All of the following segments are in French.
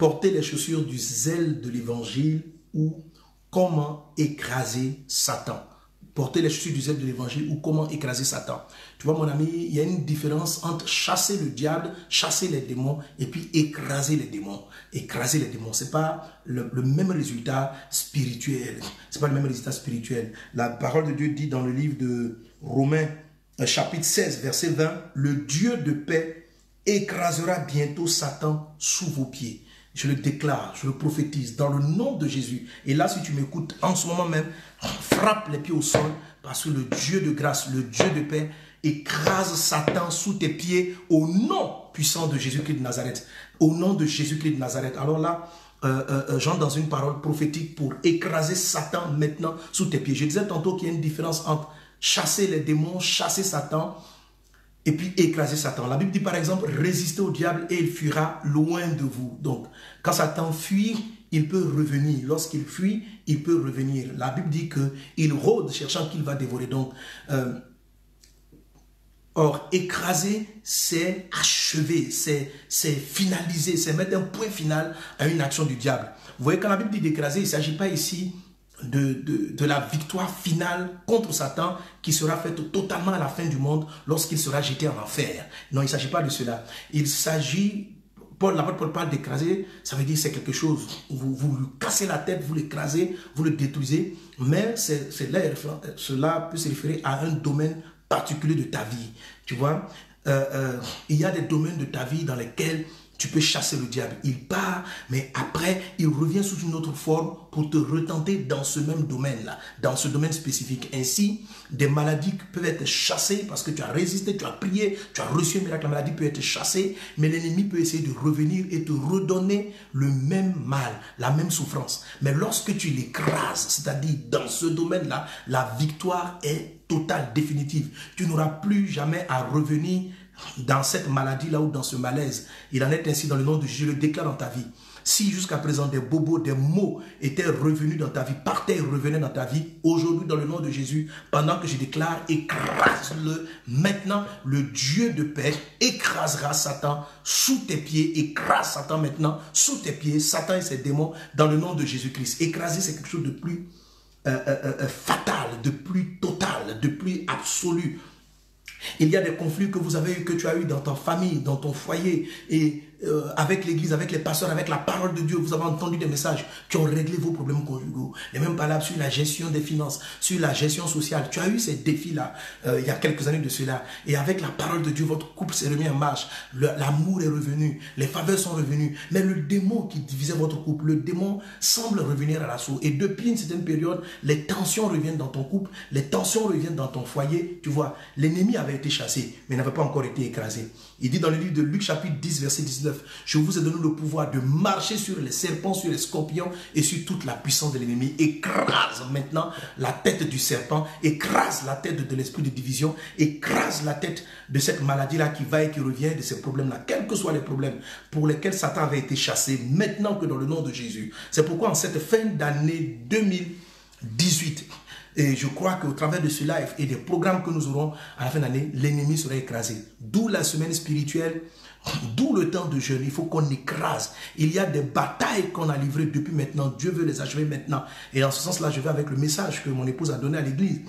porter les chaussures du zèle de l'évangile ou comment écraser Satan. Porter les chaussures du zèle de l'évangile ou comment écraser Satan. Tu vois mon ami, il y a une différence entre chasser le diable, chasser les démons et puis écraser les démons. Écraser les démons, ce n'est pas le même résultat spirituel. Ce n'est pas le même résultat spirituel. La parole de Dieu dit dans le livre de Romains, chapitre 16, verset 20, « Le Dieu de paix écrasera bientôt Satan sous vos pieds. » Je le déclare, je le prophétise dans le nom de Jésus. Et là, si tu m'écoutes en ce moment même, frappe les pieds au sol parce que le Dieu de grâce, le Dieu de paix écrase Satan sous tes pieds au nom puissant de Jésus-Christ de Nazareth. Au nom de Jésus-Christ de Nazareth. Alors là, j'entre dans une parole prophétique pour écraser Satan maintenant sous tes pieds. Je disais tantôt qu'il y a une différence entre chasser les démons, chasser Satan et puis écraser Satan. La Bible dit par exemple, résistez au diable et il fuira loin de vous. Donc, quand Satan fuit, il peut revenir. Lorsqu'il fuit, il peut revenir. La Bible dit qu'il rôde cherchant qu'il va dévorer. Donc, or, écraser, c'est achever, c'est finaliser, c'est mettre un point final à une action du diable. Vous voyez, quand la Bible dit d'écraser, il ne s'agit pas ici de la victoire finale contre Satan qui sera faite totalement à la fin du monde lorsqu'il sera jeté en enfer. Non, il ne s'agit pas de cela. Il s'agit, l'apôtre Paul parle d'écraser, ça veut dire c'est quelque chose, vous lui cassez la tête, vous l'écrasez, vous le détruisez, mais cela peut se référer à un domaine particulier de ta vie. Tu vois, il y a des domaines de ta vie dans lesquels tu peux chasser le diable. Il part, mais après, il revient sous une autre forme pour te retenter dans ce même domaine-là, dans ce domaine spécifique. Ainsi, des maladies peuvent être chassées parce que tu as résisté, tu as prié, tu as reçu un miracle. La maladie peut être chassée, mais l'ennemi peut essayer de revenir et te redonner le même mal, la même souffrance. Mais lorsque tu l'écrases, c'est-à-dire dans ce domaine-là, la victoire est totale, définitive. Tu n'auras plus jamais à revenir dans cette maladie-là ou dans ce malaise. Il en est ainsi dans le nom de Jésus, je le déclare dans ta vie. Si jusqu'à présent des bobos, des maux étaient revenus dans ta vie, partaient et revenaient dans ta vie, aujourd'hui dans le nom de Jésus, pendant que je déclare, écrase-le. Maintenant, le Dieu de paix écrasera Satan sous tes pieds, écrase Satan maintenant sous tes pieds, Satan et ses démons dans le nom de Jésus-Christ. Écraser, c'est quelque chose de plus fatal, de plus total, de plus absolu. Il y a des conflits que tu as eu dans ta famille, dans ton foyer, et avec l'église, avec les pasteurs, avec la parole de Dieu, vous avez entendu des messages qui ont réglé vos problèmes conjugaux. Les mêmes paroles sur la gestion des finances, sur la gestion sociale. Tu as eu ces défis-là il y a quelques années de cela. Et avec la parole de Dieu, votre couple s'est remis en marche. L'amour est revenu, les faveurs sont revenues. Mais le démon qui divisait votre couple, le démon semble revenir à l'assaut. Et depuis une certaine période, les tensions reviennent dans ton couple, les tensions reviennent dans ton foyer. Tu vois, l'ennemi avait été chassé, mais n'avait pas encore été écrasé. Il dit dans le livre de Luc chapitre 10, verset 19, « Je vous ai donné le pouvoir de marcher sur les serpents, sur les scorpions et sur toute la puissance de l'ennemi. Écrase maintenant la tête du serpent, écrase la tête de l'esprit de division, écrase la tête de cette maladie-là qui va et qui revient, de ces problèmes-là, quels que soient les problèmes pour lesquels Satan avait été chassé, maintenant que dans le nom de Jésus. » C'est pourquoi en cette fin d'année 2018, et je crois qu'au travers de ce live et des programmes que nous aurons à la fin d'année, l'ennemi sera écrasé. D'où la semaine spirituelle, d'où le temps de jeûne. Il faut qu'on écrase. Il y a des batailles qu'on a livrées depuis maintenant. Dieu veut les achever maintenant. Et en ce sens-là, je vais avec le message que mon épouse a donné à l'église.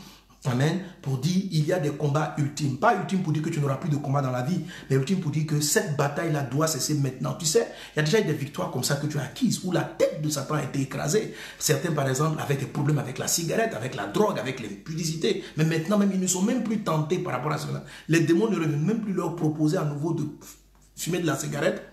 Amen. Pour dire, il y a des combats ultimes. Pas ultimes pour dire que tu n'auras plus de combat dans la vie, mais ultimes pour dire que cette bataille-là doit cesser maintenant. Tu sais, il y a déjà eu des victoires comme ça que tu as acquises, où la tête de Satan a été écrasée. Certains, par exemple, avaient des problèmes avec la cigarette, avec la drogue, avec l'impudicité. Mais maintenant, même, ils ne sont même plus tentés par rapport à cela. Les démons ne reviennent même plus leur proposer à nouveau de fumer de la cigarette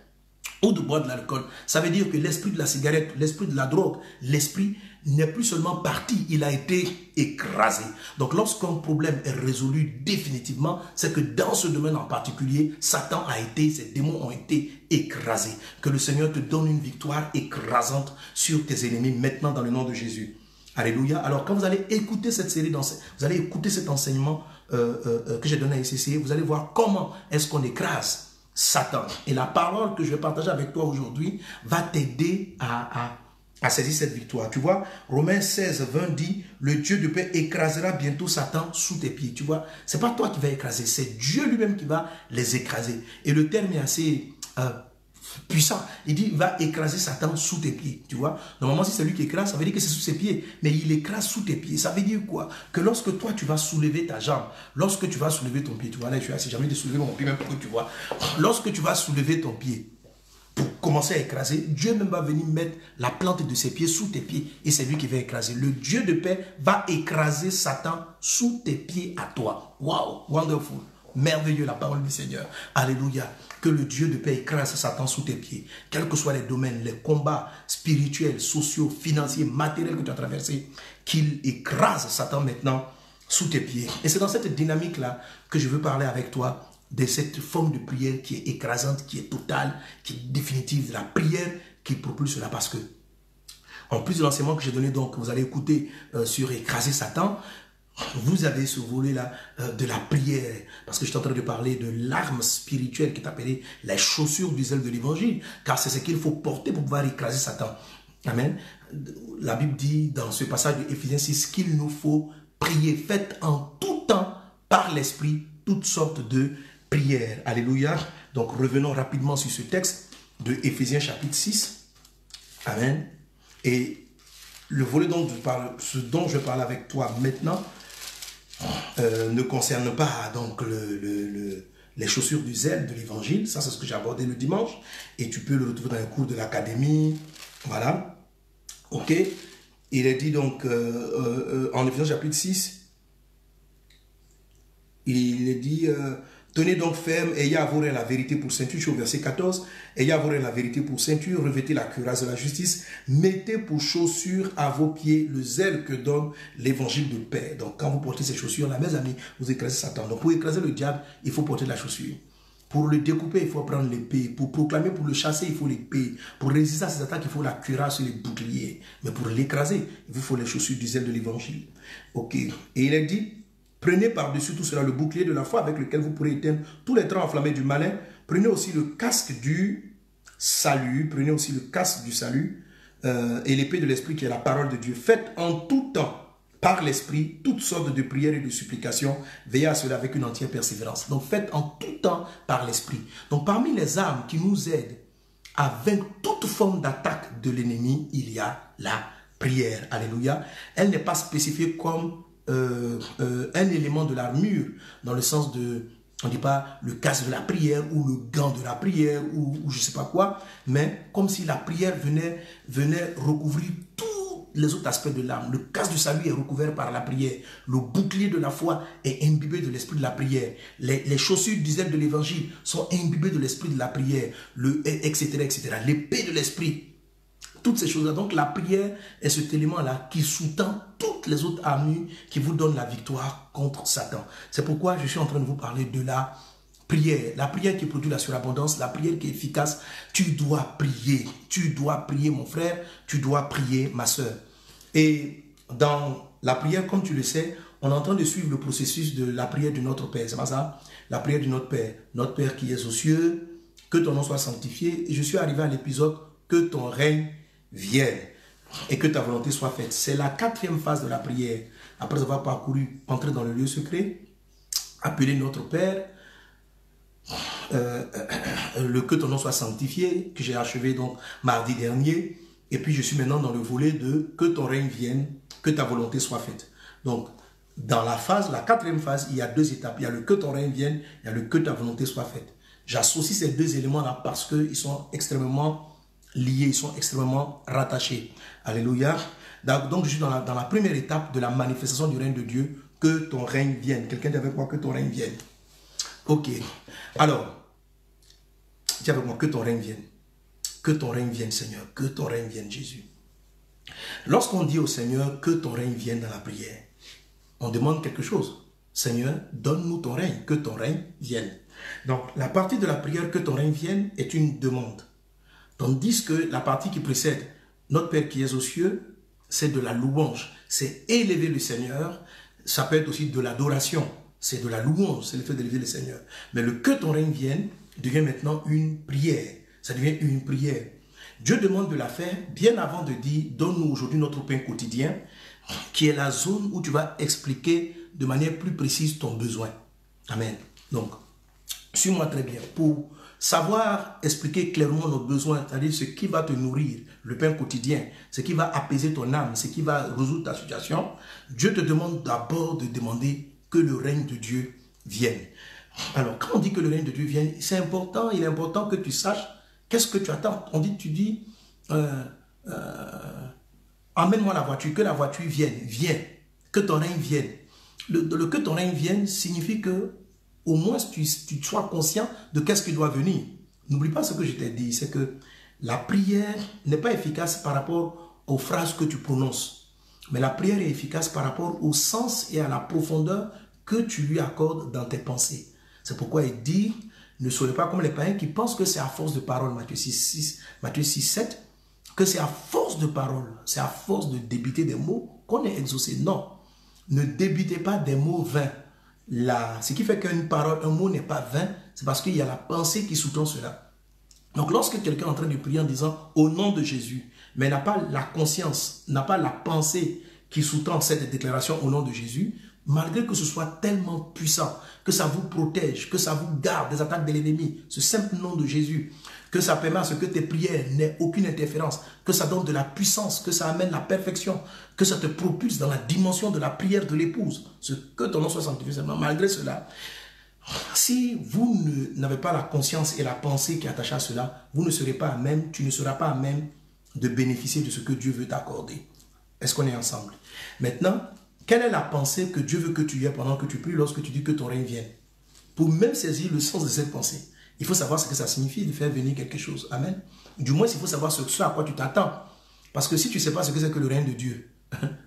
ou de boire de l'alcool. Ça veut dire que l'esprit de la cigarette, l'esprit de la drogue, l'esprit n'est plus seulement parti, il a été écrasé. Donc lorsqu'un problème est résolu définitivement, c'est que dans ce domaine en particulier, Satan a été, ses démons ont été écrasés. Que le Seigneur te donne une victoire écrasante sur tes ennemis maintenant dans le nom de Jésus. Alléluia. Alors quand vous allez écouter cette série, vous allez écouter cet enseignement que j'ai donné à ICC, vous allez voir comment est-ce qu'on écrase Satan. Et la parole que je vais partager avec toi aujourd'hui va t'aider à saisir cette victoire. Tu vois, Romains 16, 20 dit, le Dieu de paix écrasera bientôt Satan sous tes pieds. Tu vois, c'est pas toi qui vas écraser, c'est Dieu lui-même qui va les écraser. Et le terme est assez puissant. Il dit, il va écraser Satan sous tes pieds. Tu vois, normalement, si c'est lui qui écrase, ça veut dire que c'est sous ses pieds. Mais il écrase sous tes pieds. Ça veut dire quoi? Que lorsque toi, tu vas soulever ta jambe, lorsque tu vas soulever ton pied, tu vois, là, je suis assis, j'ai envie de soulever mon pied, même pour que tu vois. Lorsque tu vas soulever ton pied, pour commencer à écraser, Dieu même va venir mettre la plante de ses pieds sous tes pieds. Et c'est lui qui va écraser. Le Dieu de paix va écraser Satan sous tes pieds à toi. Wow, wonderful. Merveilleux la parole du Seigneur. Alléluia. Que le Dieu de paix écrase Satan sous tes pieds. Quels que soient les domaines, les combats spirituels, sociaux, financiers, matériels que tu as traversés, qu'il écrase Satan maintenant sous tes pieds. Et c'est dans cette dynamique-là que je veux parler avec toi de cette forme de prière qui est écrasante, qui est totale, qui est définitive, de la prière qui propulse cela. Parce que, en plus de l'enseignement que j'ai donné, donc, vous allez écouter sur écraser Satan, vous avez ce volet-là de la prière, parce que je suis en train de parler de l'arme spirituelle qui est appelée les chaussures du zèle de l'évangile, car c'est ce qu'il faut porter pour pouvoir écraser Satan. Amen. La Bible dit dans ce passage de Éphésiens 6 qu'il nous faut prier. Faites en tout temps par l'Esprit toutes sortes de prières. Alléluia. Donc revenons rapidement sur ce texte de Éphésiens chapitre 6. Amen. Et le volet dont je parle, ce dont je parle avec toi maintenant, ne concerne pas donc les chaussures du zèle de l'évangile. Ça, c'est ce que j'ai abordé le dimanche. Et tu peux le retrouver dans les cours de l'académie. Voilà. Ok. Il est dit donc en Éphésiens chapitre 6, il est dit tenez donc ferme, ayez à vos reins la vérité pour ceinture. Je suis au verset 14. Ayez à vos reins la vérité pour ceinture, revêtez la cuirasse de la justice, mettez pour chaussure à vos pieds le zèle que donne l'évangile de paix. Donc quand vous portez ces chaussures là, mes amis, vous écrasez Satan. Donc pour écraser le diable, il faut porter la chaussure. Pour le découper, il faut prendre l'épée. Pour proclamer, pour le chasser, il faut l'épée. Pour résister à ces attaques, il faut la cuirasse et les boucliers. Mais pour l'écraser, il vous faut les chaussures du zèle de l'évangile. Ok. Et il est dit, prenez par-dessus tout cela le bouclier de la foi avec lequel vous pourrez éteindre tous les traits enflammés du malin. Prenez aussi le casque du salut. Prenez aussi le casque du salut et l'épée de l'esprit qui est la parole de Dieu. Faites en tout temps, par l'esprit, toutes sortes de prières et de supplications. Veillez à cela avec une entière persévérance. Donc faites en tout temps par l'esprit. Donc parmi les armes qui nous aident à vaincre toute forme d'attaque de l'ennemi, il y a la prière. Alléluia. Elle n'est pas spécifiée comme un élément de l'armure, dans le sens de, on ne dit pas le casque de la prière ou le gant de la prière ou je ne sais pas quoi, mais comme si la prière venait recouvrir tous les autres aspects de l'âme. Le casque du salut est recouvert par la prière. Le bouclier de la foi est imbibé de l'esprit de la prière. Les chaussures du zèle de l'évangile sont imbibées de l'esprit de la prière, etc., etc. L'épée de l'esprit. Toutes ces choses-là. Donc la prière est cet élément-là qui sous-tend toutes les autres armures qui vous donnent la victoire contre Satan. C'est pourquoi je suis en train de vous parler de la prière. La prière qui produit la surabondance, la prière qui est efficace. Tu dois prier mon frère, tu dois prier ma soeur. Et dans la prière, comme tu le sais, on est en train de suivre le processus de la prière de notre Père. C'est pas ça? La prière de notre Père qui est aux cieux, que ton nom soit sanctifié. Et je suis arrivé à l'épisode que ton règne vienne et que ta volonté soit faite. C'est la quatrième phase de la prière. Après avoir parcouru, entrer dans le lieu secret, appeler notre Père, le que ton nom soit sanctifié, que j'ai achevé donc mardi dernier, et puis je suis maintenant dans le volet de que ton règne vienne, que ta volonté soit faite. Donc, dans la quatrième phase, il y a deux étapes. Il y a le que ton règne vienne, il y a le que ta volonté soit faite. J'associe ces deux éléments-là parce qu'ils sont extrêmement liés, ils sont extrêmement rattachés. Alléluia. Donc, je suis dans la première étape de la manifestation du règne de Dieu, que ton règne vienne. Quelqu'un dit avec moi que ton règne vienne. Ok. Alors, dis avec moi que ton règne vienne. Que ton règne vienne, Seigneur. Que ton règne vienne, Jésus. Lorsqu'on dit au Seigneur que ton règne vienne dans la prière, on demande quelque chose. Seigneur, donne-nous ton règne, que ton règne vienne. Donc, la partie de la prière que ton règne vienne est une demande. Tandis que la partie qui précède, notre Père qui est aux cieux, c'est de la louange. C'est élever le Seigneur. Ça peut être aussi de l'adoration. C'est de la louange, c'est le fait d'élever le Seigneur. Mais le que ton règne vienne devient maintenant une prière. Ça devient une prière. Dieu demande de la faire bien avant de dire « Donne-nous aujourd'hui notre pain quotidien » qui est la zone où tu vas expliquer de manière plus précise ton besoin. Amen. Donc, suis-moi très bien. Pour Savoir expliquer clairement nos besoins, c'est-à-dire ce qui va te nourrir, le pain quotidien, ce qui va apaiser ton âme, ce qui va résoudre ta situation. Dieu te demande d'abord de demander que le règne de Dieu vienne. Alors, quand on dit que le règne de Dieu vienne, c'est important, il est important que tu saches qu'est-ce que tu attends. Tu dis, emmène-moi la voiture, que la voiture vienne, viens, que ton règne vienne. Le que ton règne vienne signifie que au moins tu sois conscient de qu'est-ce qui doit venir. N'oublie pas ce que je t'ai dit, c'est que la prière n'est pas efficace par rapport aux phrases que tu prononces, mais la prière est efficace par rapport au sens et à la profondeur que tu lui accordes dans tes pensées. C'est pourquoi il dit, ne soyez pas comme les païens qui pensent que c'est à force de parole, Matthieu 6, 7, que c'est à force de parole, c'est à force de débiter des mots qu'on est exaucé. Non, ne débitez pas des mots vains. Ce qui fait qu'une parole, un mot n'est pas vain, c'est parce qu'il y a la pensée qui sous-tend cela. Donc lorsque quelqu'un est en train de prier en disant au nom de Jésus, mais n'a pas la conscience, n'a pas la pensée qui sous-tend cette déclaration au nom de Jésus, malgré que ce soit tellement puissant, que ça vous protège, que ça vous garde des attaques de l'ennemi, ce simple nom de Jésus, que ça permet à ce que tes prières n'aient aucune interférence, que ça donne de la puissance, que ça amène la perfection, que ça te propulse dans la dimension de la prière de l'épouse, ce que ton nom soit sanctifié seulement. Malgré cela, si vous n'avez pas la conscience et la pensée qui est attachée à cela, vous ne serez pas à même, tu ne seras pas à même de bénéficier de ce que Dieu veut t'accorder. Est-ce qu'on est ensemble? Maintenant, quelle est la pensée que Dieu veut que tu aies pendant que tu pries lorsque tu dis que ton règne vienne? Pour même saisir le sens de cette pensée, il faut savoir ce que ça signifie de faire venir quelque chose. Amen. Du moins, il faut savoir ce à quoi tu t'attends. Parce que si tu ne sais pas ce que c'est que le règne de Dieu,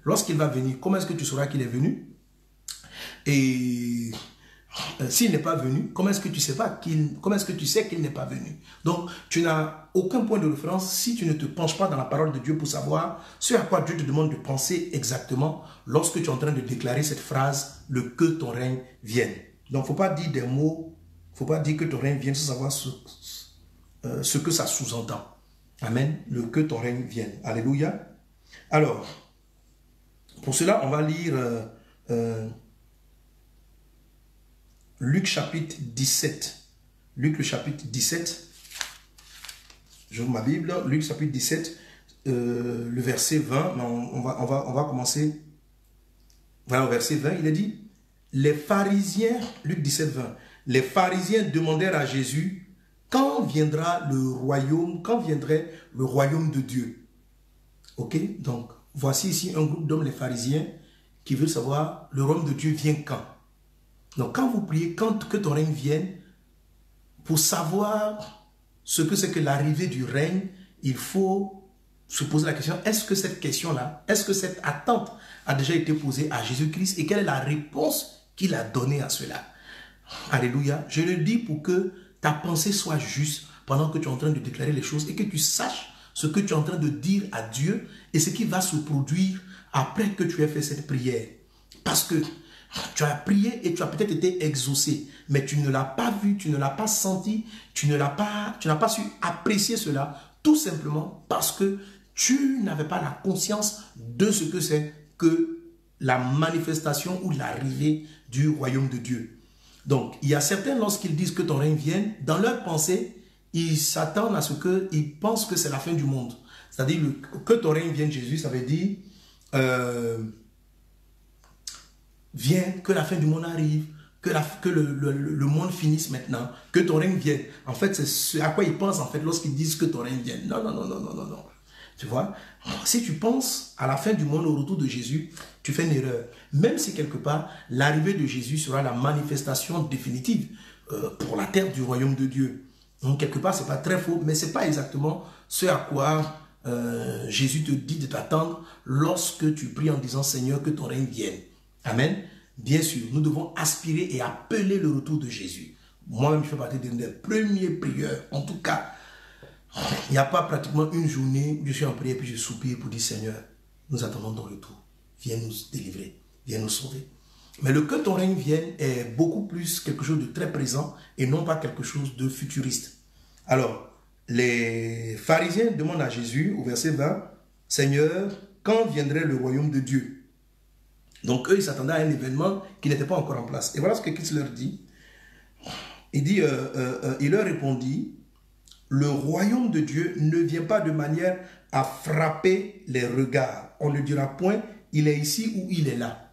lorsqu'il va venir, comment est-ce que tu sauras qu'il est venu? Et s'il n'est pas venu, comment est-ce que tu sais qu'il n'est pas venu? Donc, tu n'as aucun point de référence si tu ne te penches pas dans la parole de Dieu pour savoir ce à quoi Dieu te demande de penser exactement lorsque tu es en train de déclarer cette phrase, le que ton règne vienne. Donc, il ne faut pas dire des mots, il ne faut pas dire que ton règne vienne sans savoir ce que ça sous-entend. Amen. Le que ton règne vienne. Alléluia. Alors, pour cela, on va lire Luc chapitre 17. Luc le chapitre 17. J'ouvre ma Bible. Luc chapitre 17, le verset 20. On va commencer. Voilà, au verset 20, il est dit, les pharisiens, Luc 17, 20, les pharisiens demandèrent à Jésus, quand viendrait le royaume de Dieu? Ok, donc voici ici un groupe d'hommes, les pharisiens, qui veulent savoir le royaume de Dieu vient quand? Donc quand vous priez, que ton règne vienne, pour savoir ce que c'est que l'arrivée du règne, il faut se poser la question, est-ce que cette question-là, est-ce que cette attente a déjà été posée à Jésus-Christ et quelle est la réponse qu'il a donnée à cela? Alléluia. Je le dis pour que ta pensée soit juste pendant que tu es en train de déclarer les choses et que tu saches ce que tu es en train de dire à Dieu et ce qui va se produire après que tu aies fait cette prière. Parce que tu as prié et tu as peut-être été exaucé, mais tu ne l'as pas vu, tu ne l'as pas senti, tu n'as pas su apprécier cela, tout simplement parce que tu n'avais pas la conscience de ce que c'est que la manifestation ou l'arrivée du royaume de Dieu. Donc, il y a certains, lorsqu'ils disent que ton règne vienne, dans leur pensée, ils s'attendent à ce qu'ils pensent que c'est la fin du monde. C'est-à-dire que ton règne vienne, Jésus, ça veut dire viens, que la fin du monde arrive, que le monde finisse maintenant, que ton règne vienne. En fait, c'est ce à quoi ils pensent en fait lorsqu'ils disent que ton règne vienne. Non, non, non, non, non, non, non. Tu vois, si tu penses à la fin du monde, au retour de Jésus, tu fais une erreur. Même si quelque part, l'arrivée de Jésus sera la manifestation définitive pour la terre du royaume de Dieu. Donc, quelque part, ce n'est pas très faux, mais ce n'est pas exactement ce à quoi Jésus te dit de t'attendre lorsque tu pries en disant, Seigneur, que ton règne vienne. Amen. Bien sûr, nous devons aspirer et appeler le retour de Jésus. Moi-même, je fais partie des premiers prieurs. En tout cas, il n'y a pas pratiquement une journée où je suis en prière puis je soupire pour dire, Seigneur, nous attendons ton retour. Viens nous délivrer, viens nous sauver. Mais le que ton règne vienne est beaucoup plus quelque chose de très présent et non pas quelque chose de futuriste. Alors, les pharisiens demandent à Jésus, au verset 20, Seigneur, quand viendrait le royaume de Dieu? Donc eux, ils s'attendaient à un événement qui n'était pas encore en place. Et voilà ce que Christ leur dit. Il dit, il leur répondit, le royaume de Dieu ne vient pas de manière à frapper les regards. On ne dira point, il est ici ou il est là.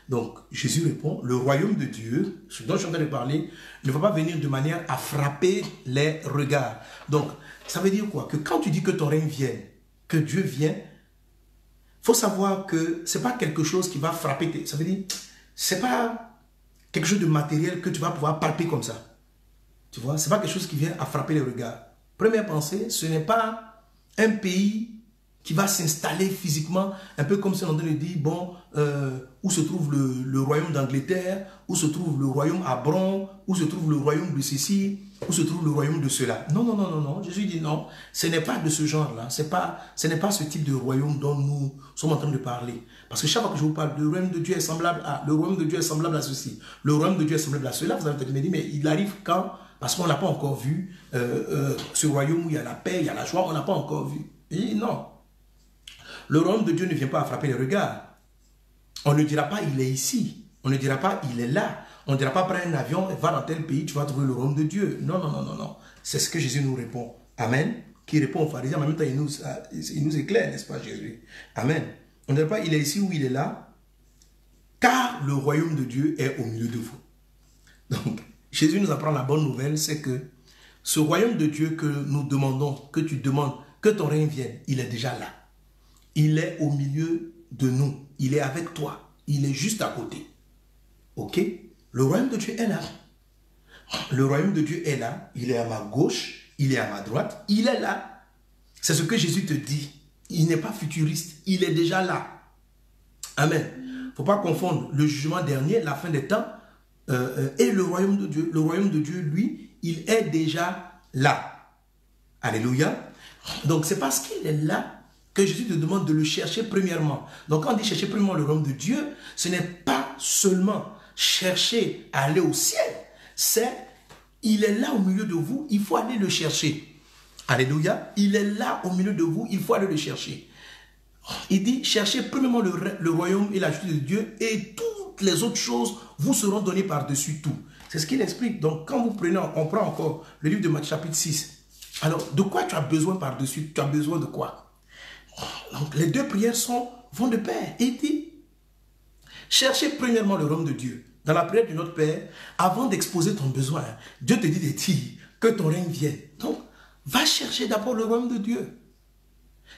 Donc, Jésus répond, le royaume de Dieu, ce dont je suis en train de parler, ne va pas venir de manière à frapper les regards. Donc, ça veut dire quoi? Que quand tu dis que ton règne vienne, que Dieu vient, il faut savoir que ce n'est pas quelque chose qui va frapper. Ça veut dire, ce n'est pas quelque chose de matériel que tu vas pouvoir palper comme ça. Tu vois, ce n'est pas quelque chose qui vient à frapper les regards. Première pensée, ce n'est pas un pays qui va s'installer physiquement, un peu comme si on entendait dire, bon, où se trouve le royaume d'Angleterre, où se trouve le royaume à Bron, où se trouve le royaume de ceci, où se trouve le royaume de cela. Non, non, non, non, non. Jésus dit non, ce n'est pas de ce genre-là. Ce n'est pas ce type de royaume dont nous sommes en train de parler. Parce que chaque fois que je vous parle, le royaume de Dieu est semblable à, le royaume de Dieu est semblable à ceci, le royaume de Dieu est semblable à cela. Vous avez peut-être me dit, mais il arrive quand? Parce qu'on n'a pas encore vu ce royaume où il y a la paix, il y a la joie, on n'a pas encore vu. Et non. Le royaume de Dieu ne vient pas à frapper les regards. On ne dira pas il est ici. On ne dira pas il est là. On ne dira pas prends un avion et va dans tel pays, tu vas trouver le royaume de Dieu. Non, non, non, non, non. C'est ce que Jésus nous répond. Amen. Qui répond aux pharisiens, mais en même temps il nous éclaire, n'est-ce pas Jésus? Amen. On ne dira pas il est ici ou il est là, car le royaume de Dieu est au milieu de vous. Donc, Jésus nous apprend la bonne nouvelle, c'est que ce royaume de Dieu que nous demandons, que tu demandes, que ton règne vienne, il est déjà là. Il est au milieu de nous. Il est avec toi. Il est juste à côté. Ok? Le royaume de Dieu est là. Le royaume de Dieu est là. Il est à ma gauche. Il est à ma droite. Il est là. C'est ce que Jésus te dit. Il n'est pas futuriste. Il est déjà là. Amen. Il ne faut pas confondre le jugement dernier, la fin des temps, et le royaume de Dieu. Le royaume de Dieu, lui, il est déjà là. Alléluia. Donc, c'est parce qu'il est là que Jésus te demande de le chercher premièrement. Donc, quand on dit chercher premièrement le royaume de Dieu, ce n'est pas seulement chercher à aller au ciel. C'est, il est là au milieu de vous, il faut aller le chercher. Alléluia. Il est là au milieu de vous, il faut aller le chercher. Il dit, cherchez premièrement le royaume et la justice de Dieu et toutes les autres choses vous seront données par-dessus tout. C'est ce qu'il explique. Donc, quand vous prenez, on prend encore le livre de Matthieu chapitre 6. Alors, de quoi tu as besoin par-dessus? Tu as besoin de quoi? Donc, les deux prières vont de pair. Et il dit, cherchez premièrement le royaume de Dieu. Dans la prière de notre Père, avant d'exposer ton besoin, Dieu te dit de dire que ton règne vienne. Donc, va chercher d'abord le royaume de Dieu.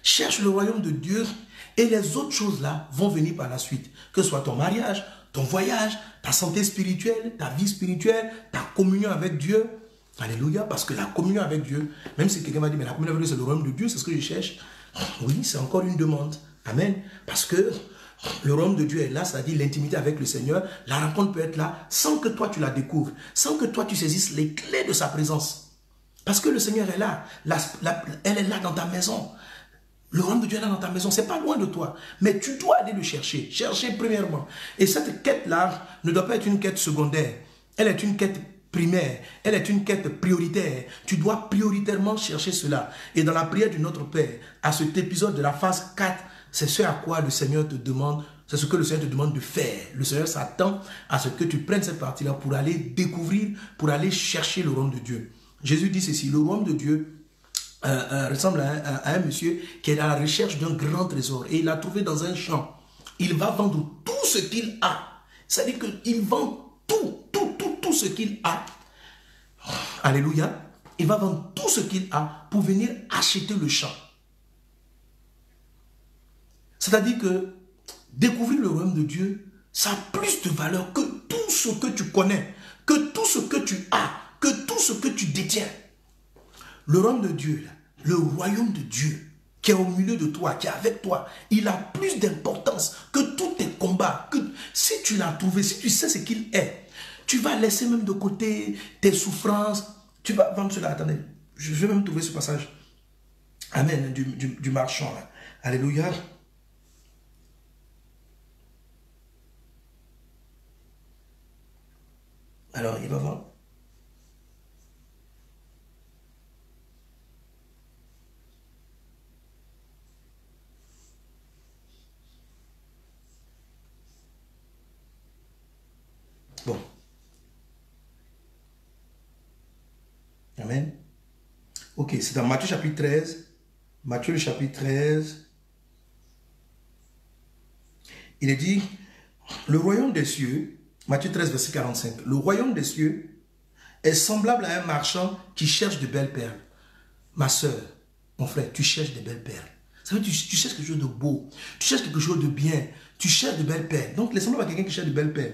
Cherche le royaume de Dieu et les autres choses là vont venir par la suite. Que ce soit ton mariage, ton voyage, ta santé spirituelle, ta vie spirituelle, ta communion avec Dieu. Alléluia, parce que la communion avec Dieu, même si quelqu'un m'a dit, mais la communion avec Dieu c'est le royaume de Dieu, c'est ce que je cherche. Oui, c'est encore une demande. Amen. Parce que le royaume de Dieu est là, c'est-à-dire l'intimité avec le Seigneur. La rencontre peut être là sans que toi tu la découvres, sans que toi tu saisisses les clés de sa présence. Parce que le Seigneur est là. Elle est là dans ta maison. Le royaume de Dieu est là dans ta maison. Ce n'est pas loin de toi. Mais tu dois aller le chercher. Chercher premièrement. Et cette quête-là ne doit pas être une quête secondaire. Elle est une quête primaire. Elle est une quête prioritaire. Tu dois prioritairement chercher cela. Et dans la prière du Notre Père, à cet épisode de la phase 4, c'est ce à quoi le Seigneur te demande, c'est ce que le Seigneur te demande de faire. Le Seigneur s'attend à ce que tu prennes cette partie-là pour aller découvrir, pour aller chercher le royaume de Dieu. Jésus dit ceci, le royaume de Dieu ressemble à un monsieur qui est à la recherche d'un grand trésor et il l'a trouvé dans un champ. Il va vendre tout ce qu'il a. C'est-à-dire qu'il vend tout ce qu'il a. Alléluia. Il va vendre tout ce qu'il a pour venir acheter le champ. C'est-à-dire que découvrir le royaume de Dieu, ça a plus de valeur que tout ce que tu connais, que tout ce que tu as, que tout ce que tu détiens. Le royaume de Dieu, le royaume de Dieu, qui est au milieu de toi, qui est avec toi, il a plus d'importance que tous tes combats. Que si tu l'as trouvé, si tu sais ce qu'il est, tu vas laisser même de côté tes souffrances. Tu vas vendre cela. Attendez, je vais même trouver ce passage. Amen, du marchand. Là. Alléluia. Alors, il va vendre. Bon. Ok, c'est dans Matthieu chapitre 13. Matthieu le chapitre 13. Il est dit, le royaume des cieux, Matthieu 13, verset 45, le royaume des cieux est semblable à un marchand qui cherche de belles perles. Ma soeur, mon frère, tu cherches de belles perles. Ça veut dire tu cherches quelque chose de beau, tu cherches quelque chose de bien, tu cherches de belles perles. Donc, il est semblable à quelqu'un qui cherche de belles perles.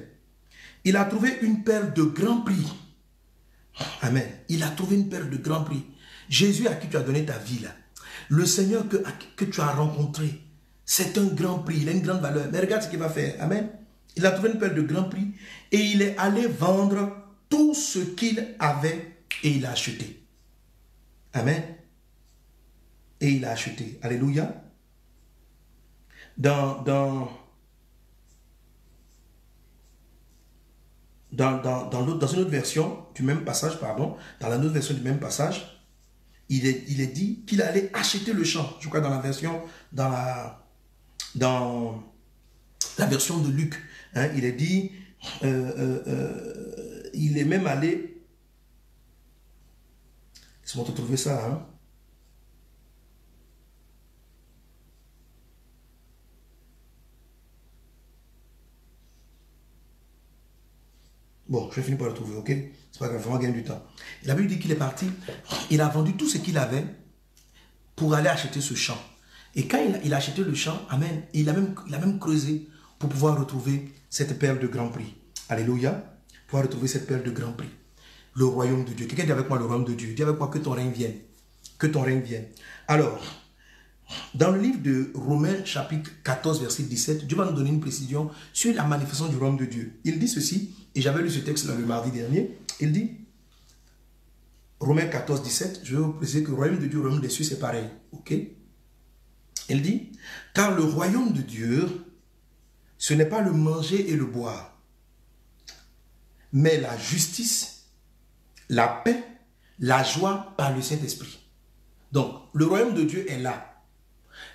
Il a trouvé une perle de grand prix. Amen. Il a trouvé une perle de grand prix. Jésus à qui tu as donné ta vie là, le Seigneur que tu as rencontré, c'est un grand prix, il a une grande valeur. Mais regarde ce qu'il va faire. Amen. Il a trouvé une perle de grand prix et il est allé vendre tout ce qu'il avait et il a acheté. Amen. Et il a acheté. Alléluia. Dans une autre version du même passage, pardon, dans la autre version du même passage, il est dit qu'il allait acheter le champ. Je crois dans la version, dans la version de Luc, hein, il est dit, il est même allé, laisse-moi te trouver ça, hein. Bon, je vais finir par le trouver, ok? C'est pas grave, vraiment gagner du temps. Et la Bible dit qu'il est parti, il a vendu tout ce qu'il avait pour aller acheter ce champ. Et quand il a acheté le champ, amen, il a même creusé pour pouvoir retrouver cette perle de grand prix. Alléluia. Pouvoir retrouver cette perle de grand prix. Le royaume de Dieu. Quelqu'un dit avec moi le royaume de Dieu. Dis avec moi que ton règne vienne. Que ton règne vienne. Alors, dans le livre de Romains chapitre 14 verset 17, Dieu va nous donner une précision sur la manifestation du royaume de Dieu. Il dit ceci, et j'avais lu ce texte le mardi dernier, il dit, Romains 14, 17, je vais vous préciser que le royaume de Dieu et le royaume des cieux c'est pareil. Ok? Il dit, car le royaume de Dieu, ce n'est pas le manger et le boire, mais la justice, la paix, la joie par le Saint-Esprit. Donc, le royaume de Dieu est là.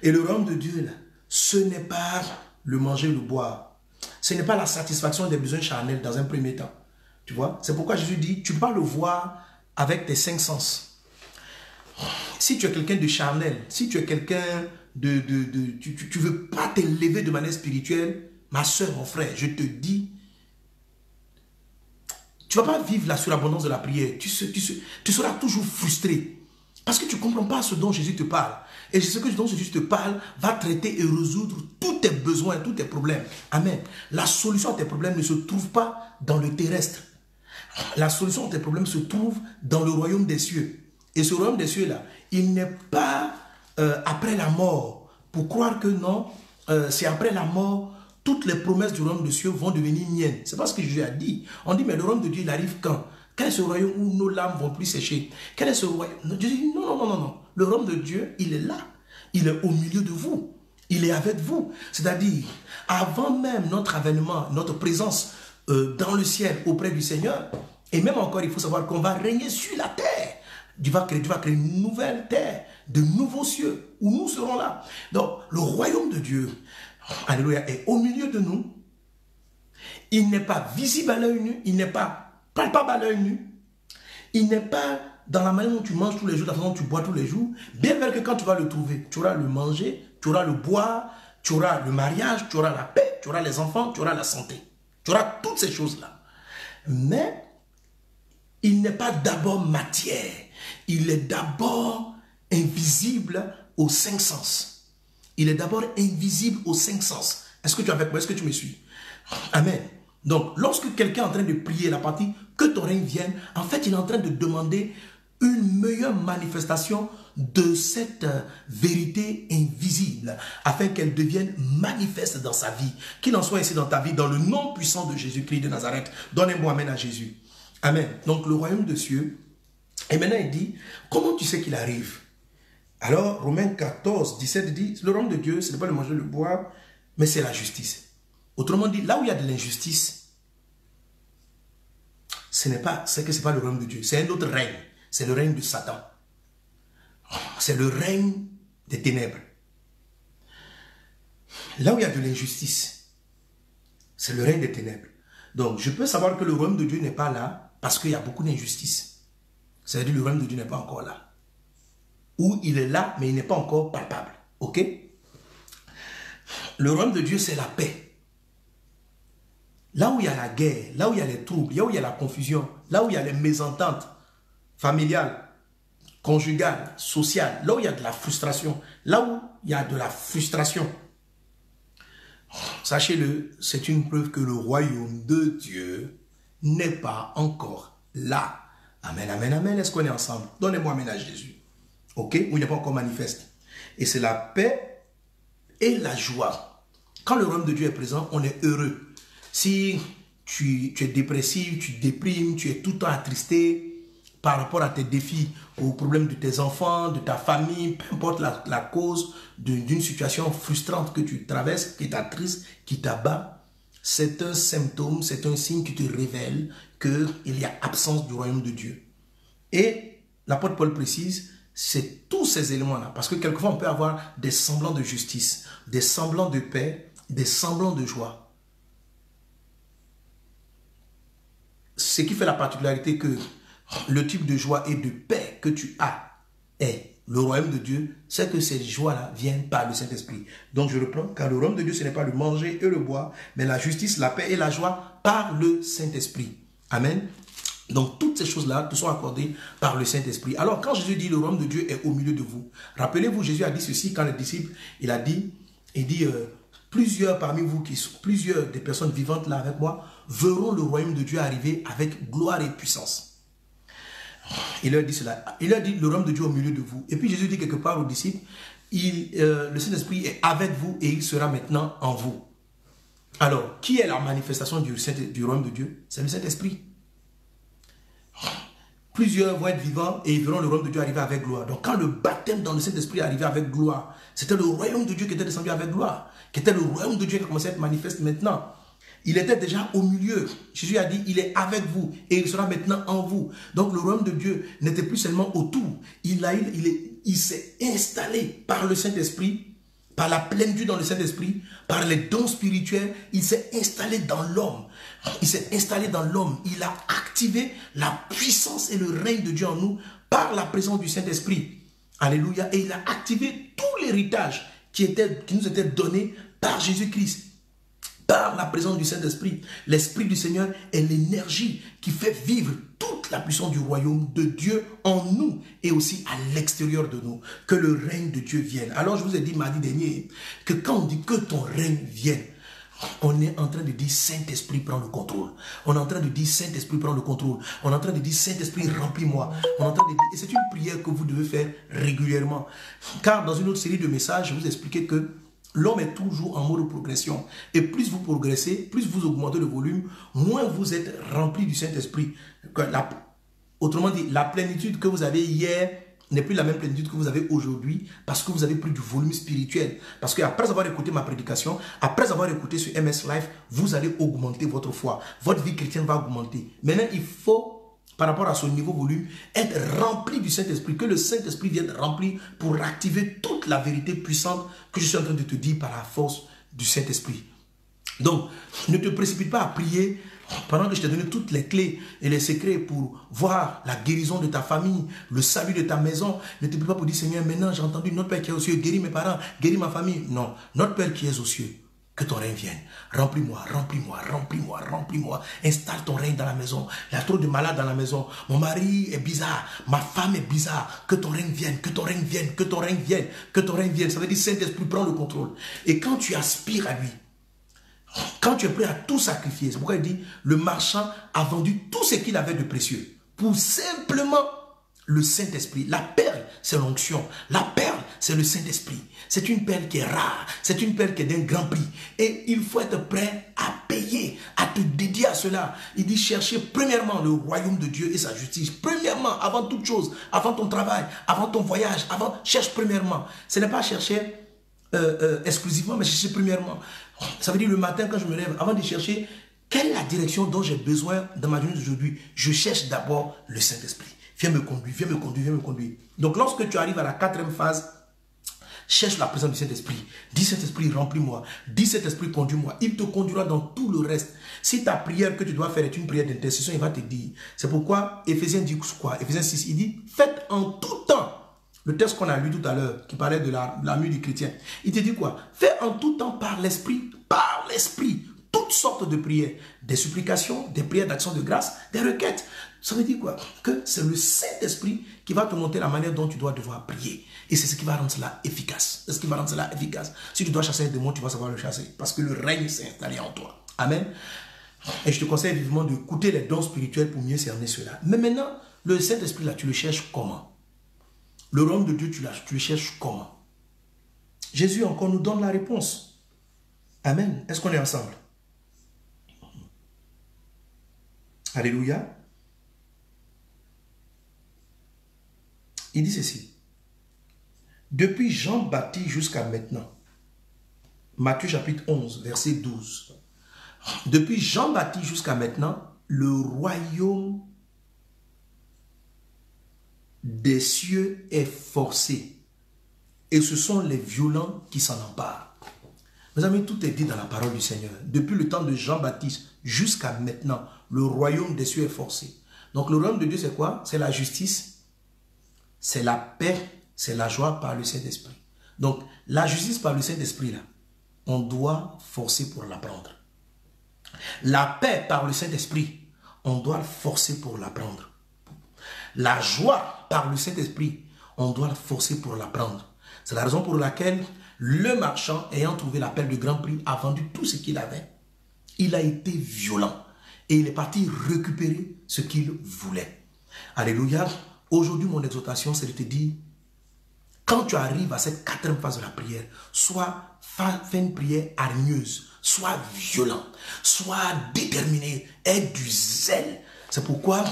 Et le royaume de Dieu, là, ce n'est pas le manger, le boire. Ce n'est pas la satisfaction des besoins charnels dans un premier temps. Tu vois? C'est pourquoi Jésus dit, tu ne peux pas le voir avec tes 5 sens. Si tu es quelqu'un de charnel, si tu es quelqu'un tu ne veux pas t'élever de manière spirituelle, ma soeur, mon frère, je te dis, tu ne vas pas vivre la surabondance de la prière. Tu seras toujours frustré. Parce que tu ne comprends pas ce dont Jésus te parle. Et ce dont Jésus te parle va traiter et résoudre tous tes besoins, tous tes problèmes. Amen. La solution à tes problèmes ne se trouve pas dans le terrestre. La solution à tes problèmes se trouve dans le royaume des cieux. Et ce royaume des cieux-là, il n'est pas après la mort. Pour croire que non, c'est après la mort, toutes les promesses du royaume des cieux vont devenir miennes. C'est pas ce que Jésus a dit. On dit, mais le royaume de Dieu, il arrive quand? Quel est ce royaume où nos larmes vont plus sécher? Quel est ce royaume? Dieu dit, non, non, non, non, non. Le royaume de Dieu, il est là. Il est au milieu de vous. Il est avec vous. C'est-à-dire, avant même notre avènement, notre présence dans le ciel auprès du Seigneur, et même encore, il faut savoir qu'on va régner sur la terre. Dieu va créer une nouvelle terre, de nouveaux cieux, où nous serons là. Donc, le royaume de Dieu, alléluia, est au milieu de nous. Il n'est pas visible à l'œil nu, il n'est pas palpable à l'œil nu. Il n'est pas dans la manière dont tu manges tous les jours, la façon dont tu bois tous les jours. Bien vrai que quand tu vas le trouver, tu auras le manger, tu auras le boire, tu auras le mariage, tu auras la paix, tu auras les enfants, tu auras la santé. Tu auras toutes ces choses-là. Mais il n'est pas d'abord matière. Il est d'abord invisible aux 5 sens. Il est d'abord invisible aux 5 sens. Est-ce que tu es avec moi? Est-ce que tu me suis? Amen. Donc, lorsque quelqu'un est en train de prier la partie « Que ton règne vienne », en fait, il est en train de demander une meilleure manifestation de cette vérité invisible afin qu'elle devienne manifeste dans sa vie. Qu'il en soit ici dans ta vie, dans le nom puissant de Jésus-Christ de Nazareth. Donnez-moi amen à Jésus. Amen. Donc, le royaume de cieux. Et maintenant, il dit, comment tu sais qu'il arrive? Alors, Romains 14, 17 dit, le royaume de Dieu, ce n'est pas le manger, le boire, mais c'est la justice. Autrement dit, là où il y a de l'injustice, c'est pas le royaume de Dieu, c'est un autre règne. C'est le règne de Satan. C'est le règne des ténèbres. Là où il y a de l'injustice, c'est le règne des ténèbres. Donc, je peux savoir que le royaume de Dieu n'est pas là parce qu'il y a beaucoup d'injustice. C'est-à-dire que le royaume de Dieu n'est pas encore là. où il est là, mais il n'est pas encore palpable. Ok? Le royaume de Dieu, c'est la paix. Là où il y a la guerre, là où il y a les troubles, là où il y a la confusion, là où il y a les mésententes familiales, conjugales, sociales, là où il y a de la frustration, là où il y a de la frustration, sachez-le, c'est une preuve que le royaume de Dieu n'est pas encore là. Amen, amen, amen. Est-ce qu'on est ensemble? Donnez-moi amen à Jésus. Ok? Où il n'est pas encore manifeste. Et c'est la paix et la joie. Quand le royaume de Dieu est présent, on est heureux. Si tu es dépressif, tu déprimes, tu es tout le temps attristé par rapport à tes défis, aux problèmes de tes enfants, de ta famille, peu importe la cause d'une situation frustrante que tu traverses, qui t'attriste, qui t'abat, c'est un symptôme, c'est un signe qui te révèle qu'il y a absence du royaume de Dieu. Et l'apôtre Paul précise, c'est tous ces éléments-là. Parce que quelquefois, on peut avoir des semblants de justice, des semblants de paix, des semblants de joie. Ce qui fait la particularité que le type de joie et de paix que tu as est le royaume de Dieu, c'est que ces joies-là viennent par le Saint-Esprit. Donc je reprends, car le royaume de Dieu, ce n'est pas le manger et le boire, mais la justice, la paix et la joie par le Saint-Esprit. Amen. Donc toutes ces choses-là te sont accordées par le Saint-Esprit. Alors quand Jésus dit le royaume de Dieu est au milieu de vous, rappelez-vous, Jésus a dit ceci quand les disciples, il dit plusieurs parmi vous, plusieurs des personnes vivantes là avec moi, verront le royaume de Dieu arriver avec gloire et puissance. Il leur dit cela. Il leur dit le royaume de Dieu au milieu de vous. Et puis Jésus dit quelque part aux disciples, le Saint-Esprit est avec vous et il sera maintenant en vous. Alors, qui est la manifestation du royaume de Dieu? C'est le Saint-Esprit. Plusieurs vont être vivants et ils verront le royaume de Dieu arriver avec gloire. Donc quand le baptême dans le Saint-Esprit est arrivé avec gloire, c'était le royaume de Dieu qui était descendu avec gloire, qui était le royaume de Dieu qui commençait à être manifeste maintenant. Il était déjà au milieu. Jésus a dit, il est avec vous et il sera maintenant en vous. Donc le royaume de Dieu n'était plus seulement autour. Il s'est installé par le Saint-Esprit, par la plénitude dans le Saint-Esprit, par les dons spirituels. Il s'est installé dans l'homme. Il s'est installé dans l'homme. Il a activé la puissance et le règne de Dieu en nous par la présence du Saint-Esprit. Alléluia. Et il a activé tout l'héritage qui nous était donné par Jésus-Christ. Par la présence du Saint-Esprit, l'Esprit du Seigneur est l'énergie qui fait vivre toute la puissance du royaume de Dieu en nous et aussi à l'extérieur de nous. Que le règne de Dieu vienne. Alors je vous ai dit mardi dernier que quand on dit que ton règne vienne, on est en train de dire Saint-Esprit prend le contrôle. On est en train de dire Saint-Esprit prend le contrôle. On est en train de dire Saint-Esprit remplis-moi. On est en train de dire, et c'est une prière que vous devez faire régulièrement. Car dans une autre série de messages, je vous expliquais que l'homme est toujours en mode progression. Et plus vous progressez, plus vous augmentez le volume, moins vous êtes rempli du Saint-Esprit. Autrement dit, la plénitude que vous avez hier n'est plus la même plénitude que vous avez aujourd'hui parce que vous avez plus du volume spirituel. Parce qu'après avoir écouté ma prédication, après avoir écouté sur MS Live, vous allez augmenter votre foi. Votre vie chrétienne va augmenter. Maintenant, il faut, par rapport à ce niveau volume, être rempli du Saint-Esprit, que le Saint-Esprit vienne remplir pour activer toute la vérité puissante que je suis en train de te dire par la force du Saint-Esprit. Donc, ne te précipite pas à prier pendant que je t'ai donné toutes les clés et les secrets pour voir la guérison de ta famille, le salut de ta maison. Ne te prie pas pour dire, Seigneur, maintenant j'ai entendu notre Père qui est aux cieux, guéris mes parents, guéris ma famille. Non, notre Père qui est aux cieux, que ton règne vienne. Remplis-moi, remplis-moi, remplis-moi, remplis-moi. Installe ton règne dans la maison. Il y a trop de malades dans la maison. Mon mari est bizarre. Ma femme est bizarre. Que ton règne vienne, que ton règne vienne, que ton règne vienne, que ton règne vienne. Ça veut dire Saint-Esprit prend le contrôle. Et quand tu aspires à lui, quand tu es prêt à tout sacrifier, c'est pourquoi il dit, le marchand a vendu tout ce qu'il avait de précieux pour simplement le Saint-Esprit. La perle, c'est l'onction. La perle, c'est le Saint-Esprit. C'est une perle qui est rare. C'est une perle qui est d'un grand prix. Et il faut être prêt à payer, à te dédier à cela. Il dit chercher premièrement le royaume de Dieu et sa justice. Premièrement, avant toute chose, avant ton travail, avant ton voyage, cherche premièrement. Ce n'est pas chercher exclusivement, mais chercher premièrement. Ça veut dire le matin quand je me lève, avant de chercher quelle est la direction dont j'ai besoin dans ma journée d'aujourd'hui, je cherche d'abord le Saint-Esprit. Viens me conduire, viens me conduire, viens me conduire. Donc lorsque tu arrives à la 4e phase, cherche la présence du Saint-Esprit. Dis Saint-Esprit, remplis-moi. Dis Saint-Esprit, conduis-moi. Il te conduira dans tout le reste. Si ta prière que tu dois faire est une prière d'intercession, il va te dire. C'est pourquoi Éphésiens dit quoi? Éphésiens 6, il dit, faites en tout temps Le texte qu'on a lu tout à l'heure, qui parlait de l'armure du chrétien, il te dit quoi? Fais en tout temps par l'esprit, toutes sortes de prières, des supplications, des prières d'action de grâce, des requêtes. Ça veut dire quoi? Que c'est le Saint-Esprit qui va te montrer la manière dont tu dois devoir prier. Et c'est ce qui va rendre cela efficace. C'est ce qui va rendre cela efficace. Si tu dois chasser un démon, tu vas savoir le chasser. Parce que le règne s'est installé en toi. Amen. Et je te conseille vivement d'écouter les dons spirituels pour mieux cerner cela. Mais maintenant, le Saint-Esprit là, tu le cherches comment? Le royaume de Dieu, tu le cherches comment? Jésus encore nous donne la réponse. Amen. Est-ce qu'on est ensemble? Alléluia. Il dit ceci. Depuis Jean-Baptiste jusqu'à maintenant. Matthieu chapitre 11, verset 12. Depuis Jean-Baptiste jusqu'à maintenant, le royaume des cieux est forcé. Et ce sont les violents qui s'en emparent. Mes amis, tout est dit dans la parole du Seigneur. Depuis le temps de Jean-Baptiste jusqu'à maintenant, le royaume des cieux est forcé. Donc le royaume de Dieu, c'est quoi? C'est la justice, c'est la paix, c'est la joie par le Saint-Esprit. Donc la justice par le Saint-Esprit, là, on doit forcer pour l'apprendre. La paix par le Saint-Esprit, on doit forcer pour l'apprendre. La joie par le Saint-Esprit, on doit forcer pour l'apprendre. C'est la raison pour laquelle le marchand, ayant trouvé l'appel de grand prix, a vendu tout ce qu'il avait. Il a été violent et il est parti récupérer ce qu'il voulait. Alléluia. Aujourd'hui, mon exhortation, c'est de te dire, quand tu arrives à cette quatrième phase de la prière, fais une prière hargneuse, sois violent, sois déterminé, aie du zèle. C'est pourquoi,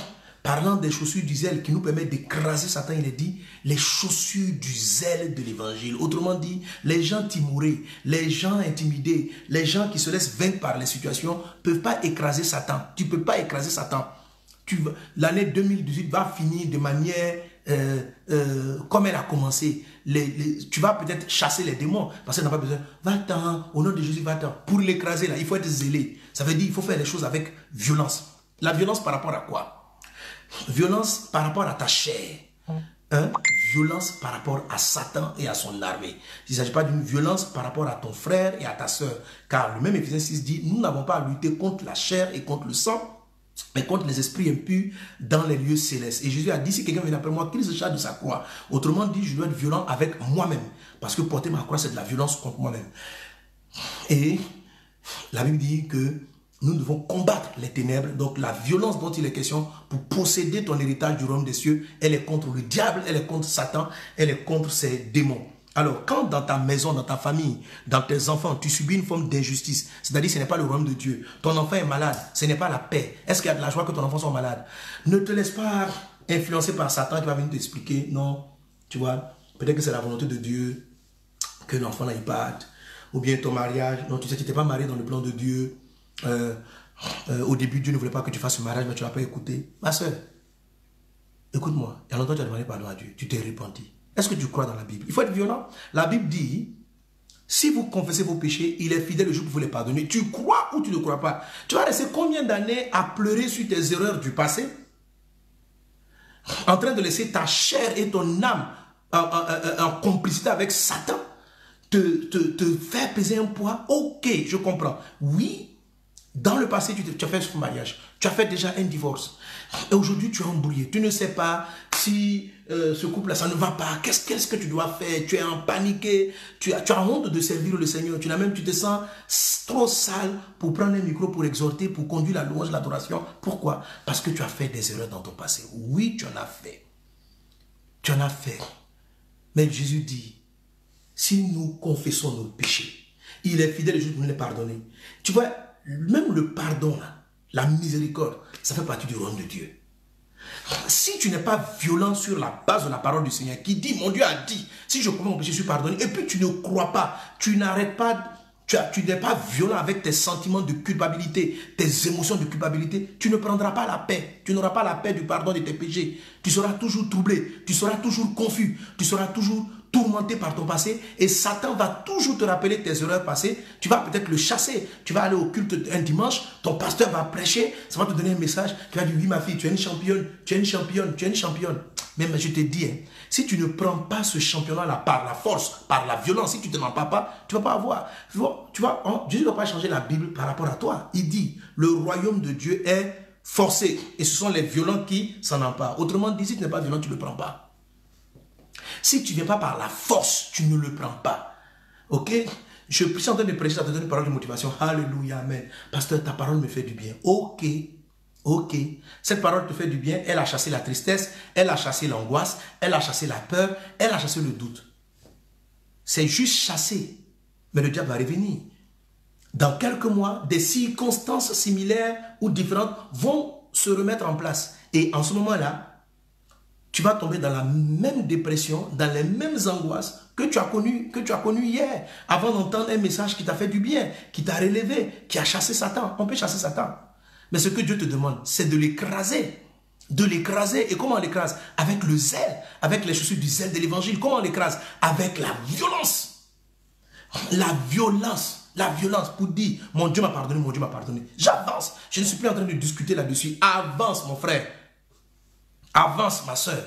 parlant des chaussures du zèle qui nous permettent d'écraser Satan, il est dit les chaussures du zèle de l'évangile. Autrement dit, les gens timorés, les gens intimidés, les gens qui se laissent vaincre par les situations ne peuvent pas écraser Satan. Tu ne peux pas écraser Satan. L'année 2018 va finir de manière comme elle a commencé. Tu vas peut-être chasser les démons parce que tu n'as pas besoin. Va-t'en, au nom de Jésus, va-t'en. Pour l'écraser, là, il faut être zélé. Ça veut dire qu'il faut faire les choses avec violence. La violence par rapport à quoi? Violence par rapport à ta chair. Violence par rapport à Satan et à son armée. Il ne s'agit pas d'une violence par rapport à ton frère et à ta soeur. Car le même Éphésiens 6 dit, nous n'avons pas à lutter contre la chair et contre le sang, mais contre les esprits impurs dans les lieux célestes. Et Jésus a dit, si quelqu'un vient après moi, qu'il se charge de sa croix. Autrement dit, je dois être violent avec moi-même. Parce que porter ma croix, c'est de la violence contre moi-même. Et la Bible dit que nous devons combattre les ténèbres. Donc la violence dont il est question pour posséder ton héritage du royaume des cieux, elle est contre le diable, elle est contre Satan, elle est contre ses démons. Alors, quand dans ta maison, dans ta famille, dans tes enfants, tu subis une forme d'injustice, c'est-à-dire que ce n'est pas le royaume de Dieu, ton enfant est malade, ce n'est pas la paix, est-ce qu'il y a de la joie que ton enfant soit malade? Ne te laisse pas influencer par Satan qui va venir t'expliquer, non, tu vois, peut-être que c'est la volonté de Dieu que l'enfant n'aille pas, ou bien ton mariage, non, tu sais, tu n'étais pas marié dans le plan de Dieu, au début, Dieu ne voulait pas que tu fasses ce mariage, mais tu n'as pas écouté. Ma soeur, écoute-moi, il y a longtemps tu as demandé pardon à Dieu, tu t'es repenti. Est-ce que tu crois dans la Bible? Il faut être violent. La Bible dit, si vous confessez vos péchés, il est fidèle le jour pour vous les pardonner. Tu crois ou tu ne crois pas? Tu vas rester combien d'années à pleurer sur tes erreurs du passé? En train de laisser ta chair et ton âme en complicité avec Satan te faire peser un poids? Ok, je comprends. Oui, dans le passé, tu as fait ce mariage. Tu as fait déjà un divorce. Et aujourd'hui, tu es embrouillé. Tu ne sais pas si ce couple-là, ça ne va pas. Qu'est-ce que tu dois faire? Tu es en panique. Tu as honte de servir le Seigneur. Tu te sens trop sale pour prendre un micro, pour exhorter, pour conduire la louange, l'adoration. Pourquoi? Parce que tu as fait des erreurs dans ton passé. Oui, tu en as fait. Tu en as fait. Mais Jésus dit, si nous confessons nos péchés, il est fidèle et juste pour nous les pardonner. Tu vois, même le pardon, là, la miséricorde, ça fait partie du royaume de Dieu. Si tu n'es pas violent sur la base de la parole du Seigneur, qui dit, mon Dieu a dit, si je commets mon péché, je suis pardonné, et puis tu ne crois pas, tu n'arrêtes pas, tu n'es pas violent avec tes sentiments de culpabilité, tes émotions de culpabilité, tu ne prendras pas la paix, tu n'auras pas la paix du pardon de tes péchés, tu seras toujours troublé, tu seras toujours confus, tu seras toujours tourmenté par ton passé et Satan va toujours te rappeler tes erreurs passées. Tu vas peut-être le chasser. Tu vas aller au culte un dimanche, ton pasteur va prêcher, ça va te donner un message. Tu vas dire, oui ma fille, tu es une championne, tu es une championne, tu es une championne. Mais je te dis, hein, si tu ne prends pas ce championnat-là par la force, par la violence, si tu ne t'en empars pas, tu ne vas pas avoir. Tu vois, Jésus ne va pas changer la Bible par rapport à toi. Il dit, le royaume de Dieu est forcé. Et ce sont les violents qui s'en emparent. Autrement dit, si tu n'es pas violent, tu ne le prends pas. Si tu ne viens pas par la force, tu ne le prends pas. Ok? Je suis en train de prêcher, ça te donne une parole de motivation. Alléluia, amen. Pasteur, ta parole me fait du bien. Ok. Ok. Cette parole te fait du bien. Elle a chassé la tristesse. Elle a chassé l'angoisse. Elle a chassé la peur. Elle a chassé le doute. C'est juste chassé. Mais le diable va revenir. Dans quelques mois, des circonstances similaires ou différentes vont se remettre en place. Et en ce moment-là, tu vas tomber dans la même dépression, dans les mêmes angoisses que tu as connues hier, avant d'entendre un message qui t'a fait du bien, qui t'a relevé, qui a chassé Satan. On peut chasser Satan. Mais ce que Dieu te demande, c'est de l'écraser. De l'écraser. Et comment on l'écrase? Avec le zèle, avec les chaussures du zèle de l'évangile. Comment on l'écrase? Avec la violence. La violence. La violence pour dire, mon Dieu m'a pardonné, mon Dieu m'a pardonné. J'avance. Je ne suis plus en train de discuter là-dessus. Avance, mon frère. Avance, ma soeur.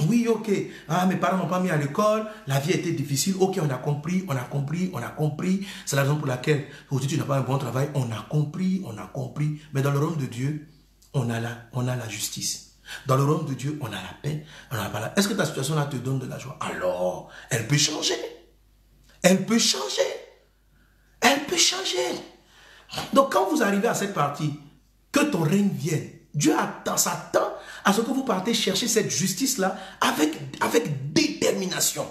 Oui, ok. Ah, mes parents n'ont pas mis à l'école. La vie a été difficile. Ok, on a compris, on a compris, on a compris. C'est la raison pour laquelle aujourd'hui tu n'as pas un bon travail. On a compris, on a compris. Mais dans le royaume de Dieu, on a la justice. Dans le royaume de Dieu, on a la paix. On a la... Est-ce que ta situation là te donne de la joie? Alors, elle peut changer. Elle peut changer. Elle peut changer. Donc, quand vous arrivez à cette partie, que ton règne vienne, Dieu s'attend à ce que vous partez chercher cette justice-là avec détermination.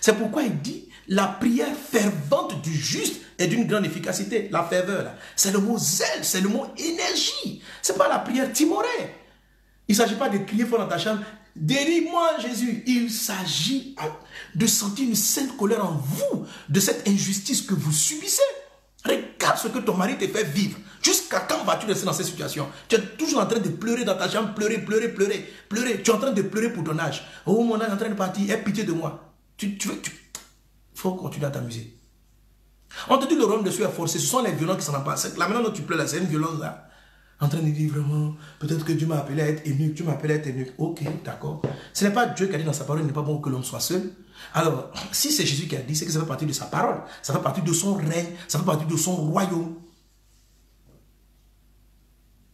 C'est pourquoi il dit, la prière fervente du juste est d'une grande efficacité. La ferveur, là, c'est le mot zèle, c'est le mot énergie. Ce n'est pas la prière timorée. Il ne s'agit pas de crier fort dans ta chambre, délivre-moi Jésus. Il s'agit de sentir une sainte colère en vous, de cette injustice que vous subissez. Regarde ce que ton mari te fait vivre. Jusqu'à quand vas-tu rester dans cette situation? Tu es toujours en train de pleurer dans ta chambre, pleurer. Tu es en train de pleurer pour ton âge. Oh, mon âge est en train de partir, aie pitié de moi. Il faut continuer à t'amuser. On te dit le royaume de Dieu est forcé. Ce sont les violents qui s'en emparent. La manière dont tu pleures là, c'est une violence là. En train de dire vraiment, peut-être que Dieu m'a appelé à être eunuque, Dieu m'a appelé à être eunuque. Ok, d'accord. Ce n'est pas Dieu qui a dit dans sa parole, il n'est pas bon que l'homme soit seul. Alors, si c'est Jésus qui a dit, c'est que ça fait partie de sa parole. Ça fait partie de son règne, ça fait partie de son royaume.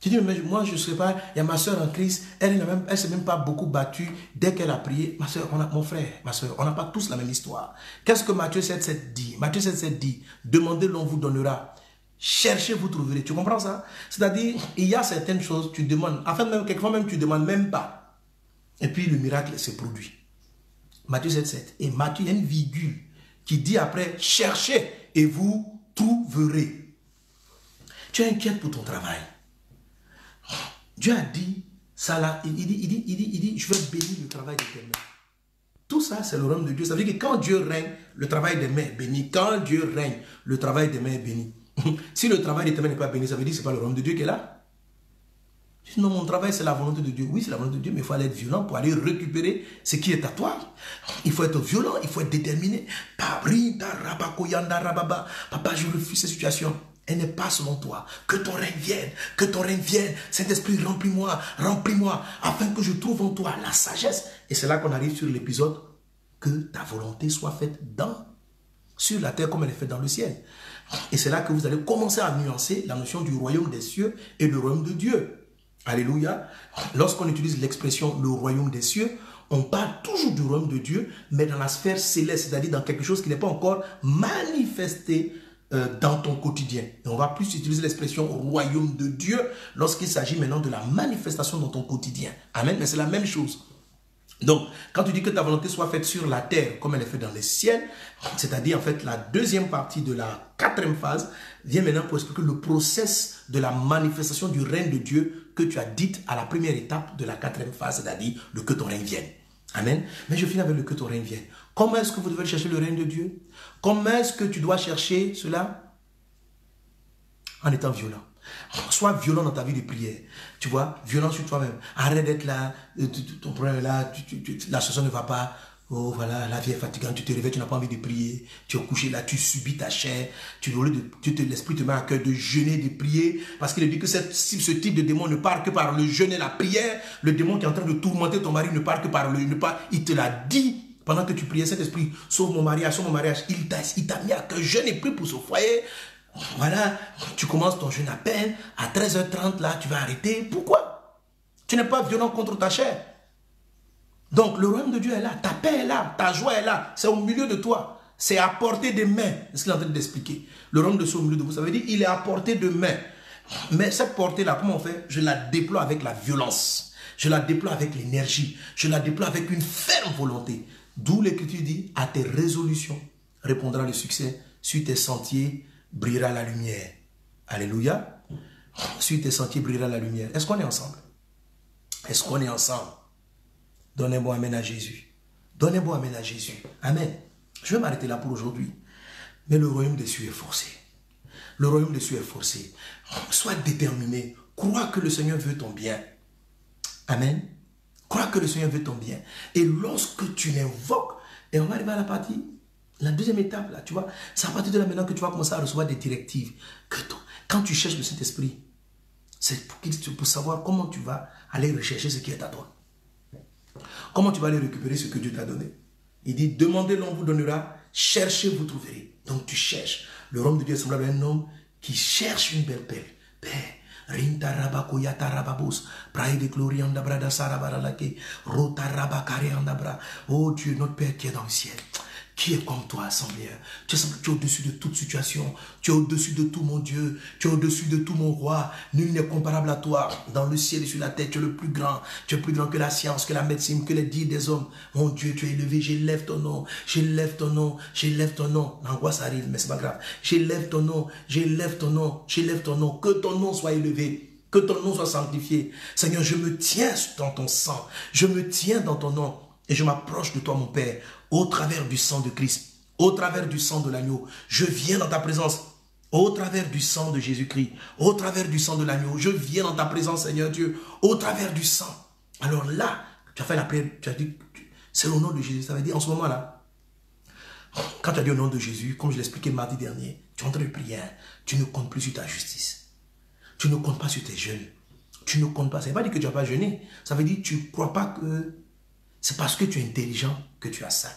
Tu dis, mais moi je ne sais pas, il y a ma soeur en Christ, elle ne s'est même pas beaucoup battue dès qu'elle a prié. Ma soeur, mon frère, ma soeur, on n'a pas tous la même histoire. Qu'est-ce que Matthieu 7,7 dit? Matthieu 7,7 dit, demandez, l'on vous donnera. Cherchez, vous trouverez. Tu comprends ça? C'est-à-dire, il y a certaines choses, tu demandes, enfin, même, quelquefois même, tu ne demandes même pas. Et puis, le miracle se produit. Matthieu 7,7. Et Matthieu, il y a une virgule qui dit après, cherchez et vous trouverez. Tu es inquiète pour ton travail. Dieu a dit, ça là, il dit, je vais bénir le travail de tes mains. Tout ça, c'est le royaume de Dieu. Ça veut dire que quand Dieu règne, le travail des mains est béni. Quand Dieu règne, le travail des mains est béni. Si le travail de tes mains n'est pas béni, ça veut dire que ce n'est pas le royaume de Dieu qui est là. Non, mon travail, c'est la volonté de Dieu. Oui, c'est la volonté de Dieu, mais il faut aller être violent pour aller récupérer ce qui est à toi. Il faut être violent, il faut être déterminé. Papa, je refuse cette situation. Elle n'est pas selon toi. Que ton règne vienne, que ton règne vienne. Saint-Esprit, remplis-moi, afin que je trouve en toi la sagesse. Et c'est là qu'on arrive sur l'épisode, que ta volonté soit faite sur la terre comme elle est faite dans le ciel. Et c'est là que vous allez commencer à nuancer la notion du royaume des cieux et le royaume de Dieu. Alléluia. Lorsqu'on utilise l'expression le royaume des cieux, on parle toujours du royaume de Dieu, mais dans la sphère céleste, c'est-à-dire dans quelque chose qui n'est pas encore manifesté dans ton quotidien. Et on va plus utiliser l'expression royaume de Dieu lorsqu'il s'agit maintenant de la manifestation dans ton quotidien. Amen. Mais c'est la même chose. Donc, quand tu dis que ta volonté soit faite sur la terre comme elle est faite dans les ciels, c'est-à-dire en fait la deuxième partie de la quatrième phase, vient maintenant pour expliquer le process de la manifestation du règne de Dieu que tu as dite à la première étape de la quatrième phase, c'est-à-dire le que ton règne vienne. Amen. Mais je finis avec le que ton règne vienne. Comment est-ce que vous devez chercher le règne de Dieu? Comment est-ce que tu dois chercher cela? En étant violent. Sois violent dans ta vie de prière. Tu vois, violent sur toi-même. Arrête d'être là, ton problème est là, la situation ne va pas. Oh voilà, la vie est fatigante, tu te réveilles, tu n'as pas envie de prier, tu es couché là, tu subis ta chair, l'esprit te met à cœur de jeûner, de prier, parce qu'il dit que ce type de démon ne part que par le jeûne et la prière. Le démon qui est en train de tourmenter ton mari ne part que par il te l'a dit pendant que tu priais, cet esprit, sauve mon mariage, il t'a mis à cœur, jeûne et prie pour ce foyer. Voilà, tu commences ton jeûne à peine, à 13h30 là, tu vas arrêter. Pourquoi? Tu n'es pas violent contre ta chair. Donc le royaume de Dieu est là, ta paix est là, ta joie est là, c'est au milieu de toi, c'est à portée des mains, c'est ce qu'il est en train d'expliquer. Le royaume de Dieu est au milieu de vous, ça veut dire il est à portée de main. Mais cette portée-là, comment on fait? Je la déploie avec la violence, je la déploie avec l'énergie, je la déploie avec une ferme volonté. D'où l'Écriture dit, à tes résolutions répondra le succès, sur tes sentiers brillera la lumière. Alléluia. Sur tes sentiers brillera la lumière. Est-ce qu'on est ensemble? Est-ce qu'on est ensemble? Donnez un bon amen à Jésus. Donnez un bon amen à Jésus. Amen. Je vais m'arrêter là pour aujourd'hui. Mais le royaume des cieux est forcé. Le royaume des cieux est forcé. Sois déterminé. Crois que le Seigneur veut ton bien. Amen. Crois que le Seigneur veut ton bien. Et lorsque tu l'invoques, et on va arriver à la partie, la deuxième étape, là, tu vois, c'est à partir de là maintenant que tu vas commencer à recevoir des directives. Quand tu cherches le Saint-Esprit, c'est pour savoir comment tu vas aller rechercher ce qui est à toi. Comment tu vas aller récupérer ce que Dieu t'a donné? Il dit, demandez, l'on vous donnera, cherchez, vous trouverez. Donc tu cherches. Le royaume de Dieu est semblable à un homme qui cherche une belle perle. Père, oh Dieu, notre Père qui est dans le ciel. Qui est comme toi, Seigneur? Tu es au-dessus de toute situation. Tu es au-dessus de tout, mon Dieu. Tu es au-dessus de tout, mon roi. Nul n'est comparable à toi. Dans le ciel et sur la terre, tu es le plus grand. Tu es plus grand que la science, que la médecine, que les dires des hommes. Mon Dieu, tu es élevé. J'élève ton nom. J'élève ton nom. J'élève ton nom. L'angoisse arrive, mais c'est pas grave. J'élève ton nom. J'élève ton nom. J'élève ton nom. Que ton nom soit élevé. Que ton nom soit sanctifié. Seigneur, je me tiens dans ton sang. Je me tiens dans ton nom. Et je m'approche de toi, mon Père, au travers du sang de Christ, au travers du sang de l'agneau. Je viens dans ta présence, au travers du sang de Jésus-Christ, au travers du sang de l'agneau. Je viens dans ta présence, Seigneur Dieu, au travers du sang. Alors là, tu as fait la prière, tu as dit, c'est au nom de Jésus. Ça veut dire, en ce moment-là, quand tu as dit au nom de Jésus, comme je l'expliquais mardi dernier, tu es en train de prier, tu ne comptes plus sur ta justice. Tu ne comptes pas sur tes jeûnes. Tu ne comptes pas. Ça ne veut pas dire que tu n'as pas jeûné. Ça veut dire que tu ne crois pas que c'est parce que tu es intelligent que tu as ça.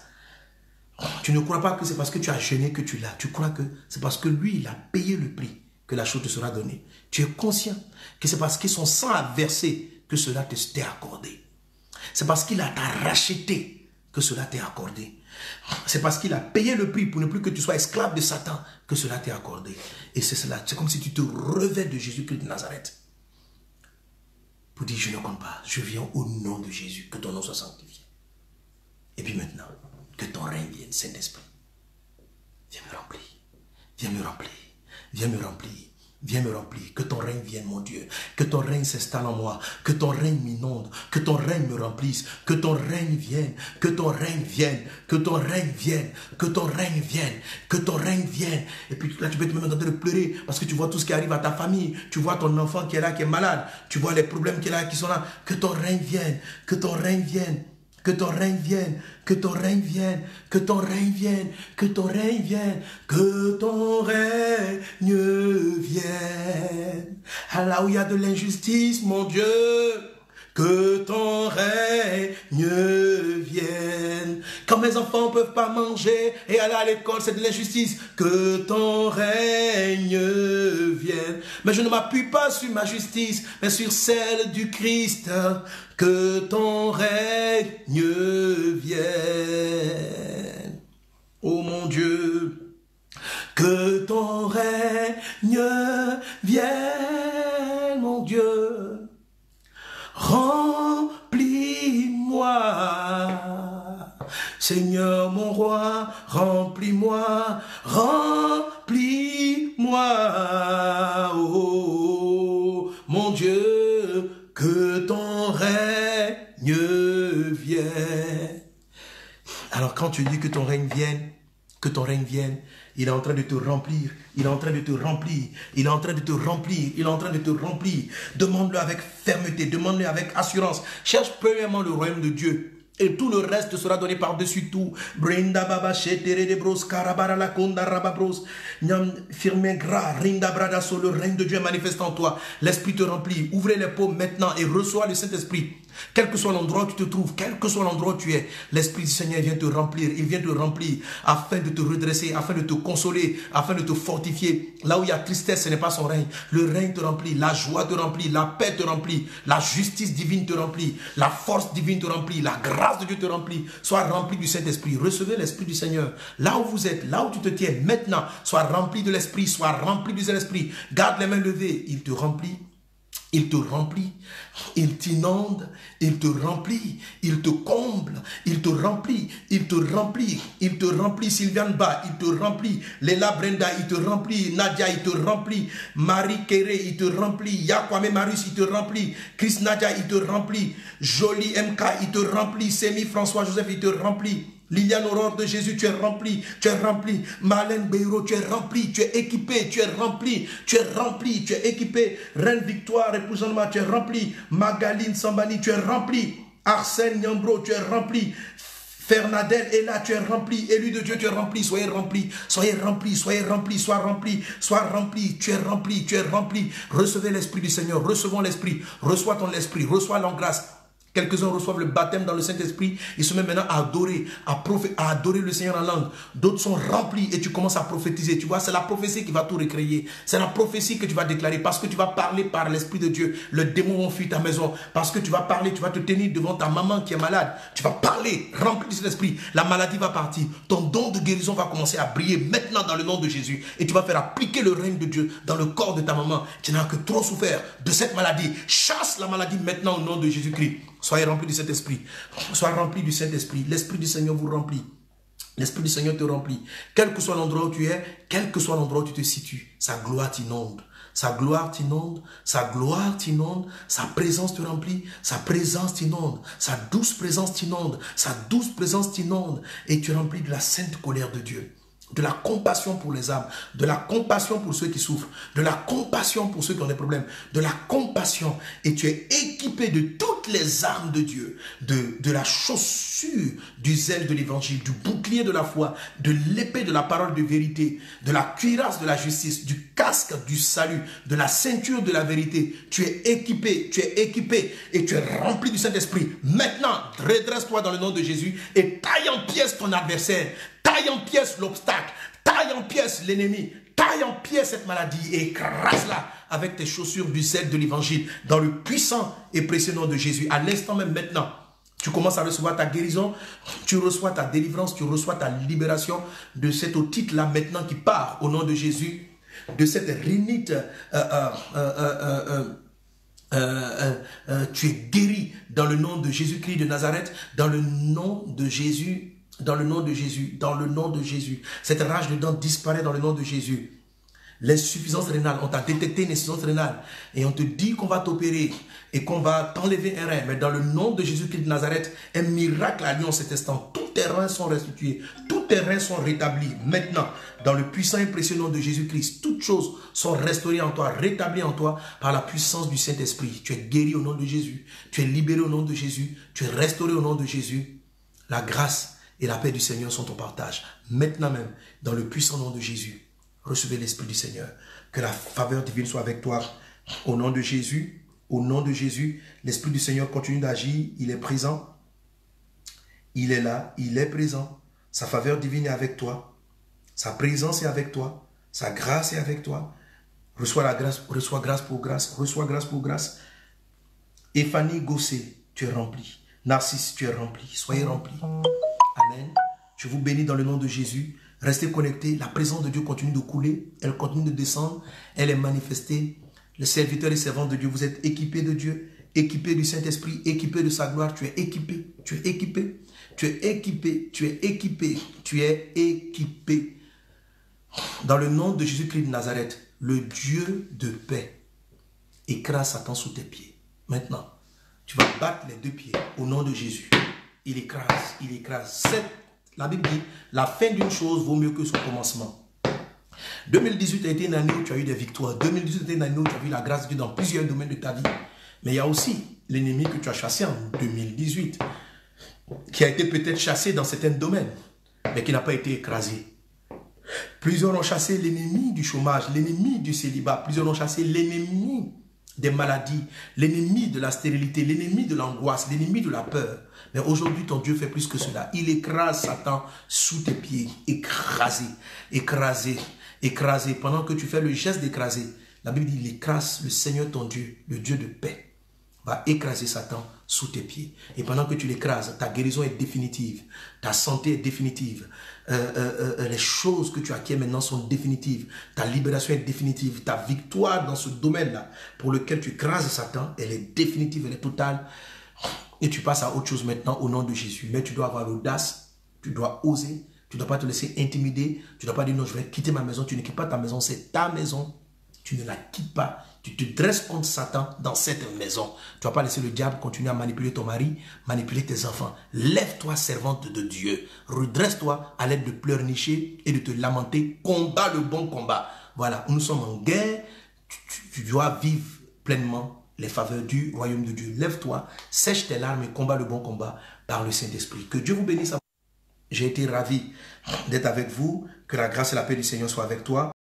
Tu ne crois pas que c'est parce que tu as jeûné que tu l'as. Tu crois que c'est parce que lui, il a payé le prix que la chose te sera donnée. Tu es conscient que c'est parce que son sang a versé que cela t'est accordé. C'est parce qu'il a racheté que cela t'est accordé. C'est parce qu'il a payé le prix pour ne plus que tu sois esclave de Satan que cela t'est accordé. Et c'est cela. C'est comme si tu te revêts de Jésus-Christ de Nazareth. Pour dire, je ne compte pas, je viens au nom de Jésus, que ton nom soit sanctifié. Et puis maintenant, que ton règne vienne, Saint-Esprit. Viens me remplir, viens me remplir, viens me remplir, viens me remplir. Que ton règne vienne, mon Dieu. Que ton règne s'installe en moi, que ton règne m'inonde, que ton règne me remplisse, que ton règne vienne, que ton règne vienne, que ton règne vienne, que ton règne vienne, que ton règne vienne. Et puis là, tu peux te mettre en train de pleurer parce que tu vois tout ce qui arrive à ta famille, tu vois ton enfant qui est là, qui est malade, tu vois les problèmes qui est là, qui sont là. Que ton règne vienne, que ton règne vienne. Que ton règne vienne, que ton règne vienne, que ton règne vienne, que ton règne vienne, que ton règne vienne. Là où il y a de l'injustice, mon Dieu, que ton règne vienne. Quand mes enfants ne peuvent pas manger et aller à l'école, c'est de l'injustice. Que ton règne vienne. Mais je ne m'appuie pas sur ma justice, mais sur celle du Christ. Que ton règne vienne. Oh mon Dieu, que ton règne vienne, mon Dieu. Remplis-moi, Seigneur mon roi, remplis-moi, remplis-moi, oh mon Dieu, que ton règne vienne. Alors quand tu dis que ton règne vienne, que ton règne vienne, il est en train de te remplir, il est en train de te remplir, il est en train de te remplir, il est en train de te remplir. Demande-le avec fermeté, demande-le avec assurance. Cherche premièrement le royaume de Dieu Et tout le reste te sera donné par-dessus tout. Brinda baba shetere de bros, karabara la konda rababros. Nyam firme gras, rinda brada sur le règne de Dieu manifeste en toi. L'Esprit te remplit. Ouvrez les paumes maintenant et reçois le Saint-Esprit. Quel que soit l'endroit où tu te trouves, quel que soit l'endroit où tu es, l'Esprit du Seigneur vient te remplir. Il vient te remplir afin de te redresser, afin de te consoler, afin de te fortifier. Là où il y a tristesse, ce n'est pas son règne. Le règne te remplit, la joie te remplit, la paix te remplit, la justice divine te remplit, la force divine te remplit, la grâce de Dieu te remplit. Sois rempli du Saint-Esprit. Recevez l'Esprit du Seigneur. Là où vous êtes, là où tu te tiens, maintenant, sois rempli de l'Esprit, sois rempli du Saint-Esprit. Garde les mains levées. Il te remplit. Il te remplit, il t'inonde, il te remplit, il te comble, il te remplit, il te remplit, il te remplit, Sylviane Ba, il te remplit, Léla Brenda, il te remplit, Nadia, il te remplit, Marie Kéré, il te remplit, Yakwame Marius, il te remplit, Chris Nadia, il te remplit, Jolie MK, il te remplit, Semi François Joseph, il te remplit. Liliane Aurore de Jésus, tu es rempli, tu es rempli. Marlène Beiro, tu es rempli, tu es équipé, tu es rempli, tu es rempli, tu es équipé. Reine Victoire, épouse Anma, tu es rempli. Magaline Sambani, tu es rempli. Arsène Nyambro, tu es rempli. Fernadelle est là, tu es rempli. Élu de Dieu, tu es rempli. Soyez rempli, soyez rempli, soyez rempli, sois rempli, sois rempli. Tu es rempli, tu es rempli. Recevez l'Esprit du Seigneur, recevons l'Esprit. Reçois ton Esprit, reçois l'engrâce. Quelques-uns reçoivent le baptême dans le Saint-Esprit. Ils se mettent maintenant à adorer, à adorer le Seigneur en langue. D'autres sont remplis et tu commences à prophétiser. Tu vois, c'est la prophétie qui va tout recréer. C'est la prophétie que tu vas déclarer parce que tu vas parler par l'Esprit de Dieu. Le démon va fuir ta maison. Parce que tu vas parler, tu vas te tenir devant ta maman qui est malade. Tu vas parler, rempli de cet esprit. La maladie va partir. Ton don de guérison va commencer à briller maintenant dans le nom de Jésus. Et tu vas faire appliquer le règne de Dieu dans le corps de ta maman. Tu n'as que trop souffert de cette maladie. Chasse la maladie maintenant au nom de Jésus-Christ. Soyez remplis du Saint-Esprit. Sois rempli du Saint-Esprit. L'Esprit du Seigneur vous remplit. L'Esprit du Seigneur te remplit. Quel que soit l'endroit où tu es, quel que soit l'endroit où tu te situes, sa gloire t'inonde. Sa gloire t'inonde, sa gloire t'inonde, sa présence te remplit, sa présence t'inonde, sa douce présence t'inonde, sa douce présence t'inonde. Et tu es rempli de la sainte colère de Dieu. De la compassion pour les âmes, de la compassion pour ceux qui souffrent, de la compassion pour ceux qui ont des problèmes, de la compassion. Et tu es équipé de toutes les armes de Dieu, de la chaussure du zèle de l'évangile, du bouclier de la foi, de l'épée de la parole de vérité, de la cuirasse de la justice, du casque du salut, de la ceinture de la vérité. Tu es équipé et tu es rempli du Saint-Esprit. Maintenant, redresse-toi dans le nom de Jésus et taille en pièces ton adversaire. Taille en pièces l'obstacle, taille en pièces l'ennemi, taille en pièces cette maladie et écrase-la avec tes chaussures du zèle de l'évangile dans le puissant et précieux nom de Jésus. À l'instant même maintenant, tu commences à recevoir ta guérison, tu reçois ta délivrance, tu reçois ta libération de cette otite-là maintenant qui part au nom de Jésus, de cette rhinite. Tu es guéri dans le nom de Jésus-Christ de Nazareth, dans le nom de Jésus. Dans le nom de Jésus, dans le nom de Jésus. Cette rage de dents disparaît dans le nom de Jésus. L'insuffisance rénale, on t'a détecté une insuffisance rénale et on te dit qu'on va t'opérer et qu'on va t'enlever un rein. Mais dans le nom de Jésus-Christ de Nazareth, un miracle a lieu en cet instant. Tous tes reins sont restitués, tous tes reins sont rétablis. Maintenant, dans le puissant et précieux nom de Jésus-Christ, toutes choses sont restaurées en toi, rétablies en toi par la puissance du Saint-Esprit. Tu es guéri au nom de Jésus, tu es libéré au nom de Jésus, tu es restauré au nom de Jésus. La grâce et la paix du Seigneur sont ton partage. Maintenant même, dans le puissant nom de Jésus, recevez l'Esprit du Seigneur. Que la faveur divine soit avec toi. Au nom de Jésus, l'Esprit du Seigneur continue d'agir. Il est présent. Il est là, il est présent. Sa faveur divine est avec toi. Sa présence est avec toi. Sa grâce est avec toi. Reçois la grâce, reçois grâce pour grâce. Reçois grâce pour grâce. Ephanie Gossé, tu es rempli. Narcisse, tu es rempli. Soyez remplis. Amen. Je vous bénis dans le nom de Jésus. Restez connectés. La présence de Dieu continue de couler. Elle continue de descendre. Elle est manifestée. Les serviteurs et servantes de Dieu, vous êtes équipés de Dieu, équipés du Saint-Esprit, équipés de sa gloire. Tu es équipé. Tu es équipé. Tu es équipé. Tu es équipé. Tu es équipé. Dans le nom de Jésus-Christ de Nazareth, le Dieu de paix écrase Satan sous tes pieds. Maintenant, tu vas battre les deux pieds au nom de Jésus. Il écrase, il écrase. La Bible dit, la fin d'une chose vaut mieux que son commencement. 2018 a été une année où tu as eu des victoires. 2018 a été une année où tu as vu la grâce de Dieu dans plusieurs domaines de ta vie. Mais il y a aussi l'ennemi que tu as chassé en 2018. qui a été peut-être chassé dans certains domaines, mais qui n'a pas été écrasé. Plusieurs ont chassé l'ennemi du chômage, l'ennemi du célibat. Plusieurs ont chassé l'ennemi des maladies, l'ennemi de la stérilité, l'ennemi de l'angoisse, l'ennemi de la peur. Mais aujourd'hui, ton Dieu fait plus que cela. Il écrase Satan sous tes pieds. Écrasé, écrasé, écrasé. Pendant que tu fais le geste d'écraser, la Bible dit, il écrase le Seigneur ton Dieu, le Dieu de paix, va écraser Satan sous tes pieds. Et pendant que tu l'écrases, ta guérison est définitive, ta santé est définitive, les choses que tu acquiers maintenant sont définitives, ta libération est définitive, ta victoire dans ce domaine-là pour lequel tu écrases Satan, elle est définitive, elle est totale. Et tu passes à autre chose maintenant au nom de Jésus. Mais tu dois avoir l'audace, tu dois oser, tu ne dois pas te laisser intimider, tu ne dois pas dire non, je vais quitter ma maison, tu ne quittes pas ta maison, c'est ta maison. Tu ne la quittes pas. Tu te dresses contre Satan dans cette maison. Tu ne vas pas laisser le diable continuer à manipuler ton mari, manipuler tes enfants. Lève-toi, servante de Dieu. Redresse-toi à l'aide de pleurnicher et de te lamenter. Combat le bon combat. Voilà, nous sommes en guerre. Tu dois vivre pleinement les faveurs du royaume de Dieu. Lève-toi, sèche tes larmes et combat le bon combat par le Saint-Esprit. Que Dieu vous bénisse. J'ai été ravi d'être avec vous. Que la grâce et la paix du Seigneur soient avec toi.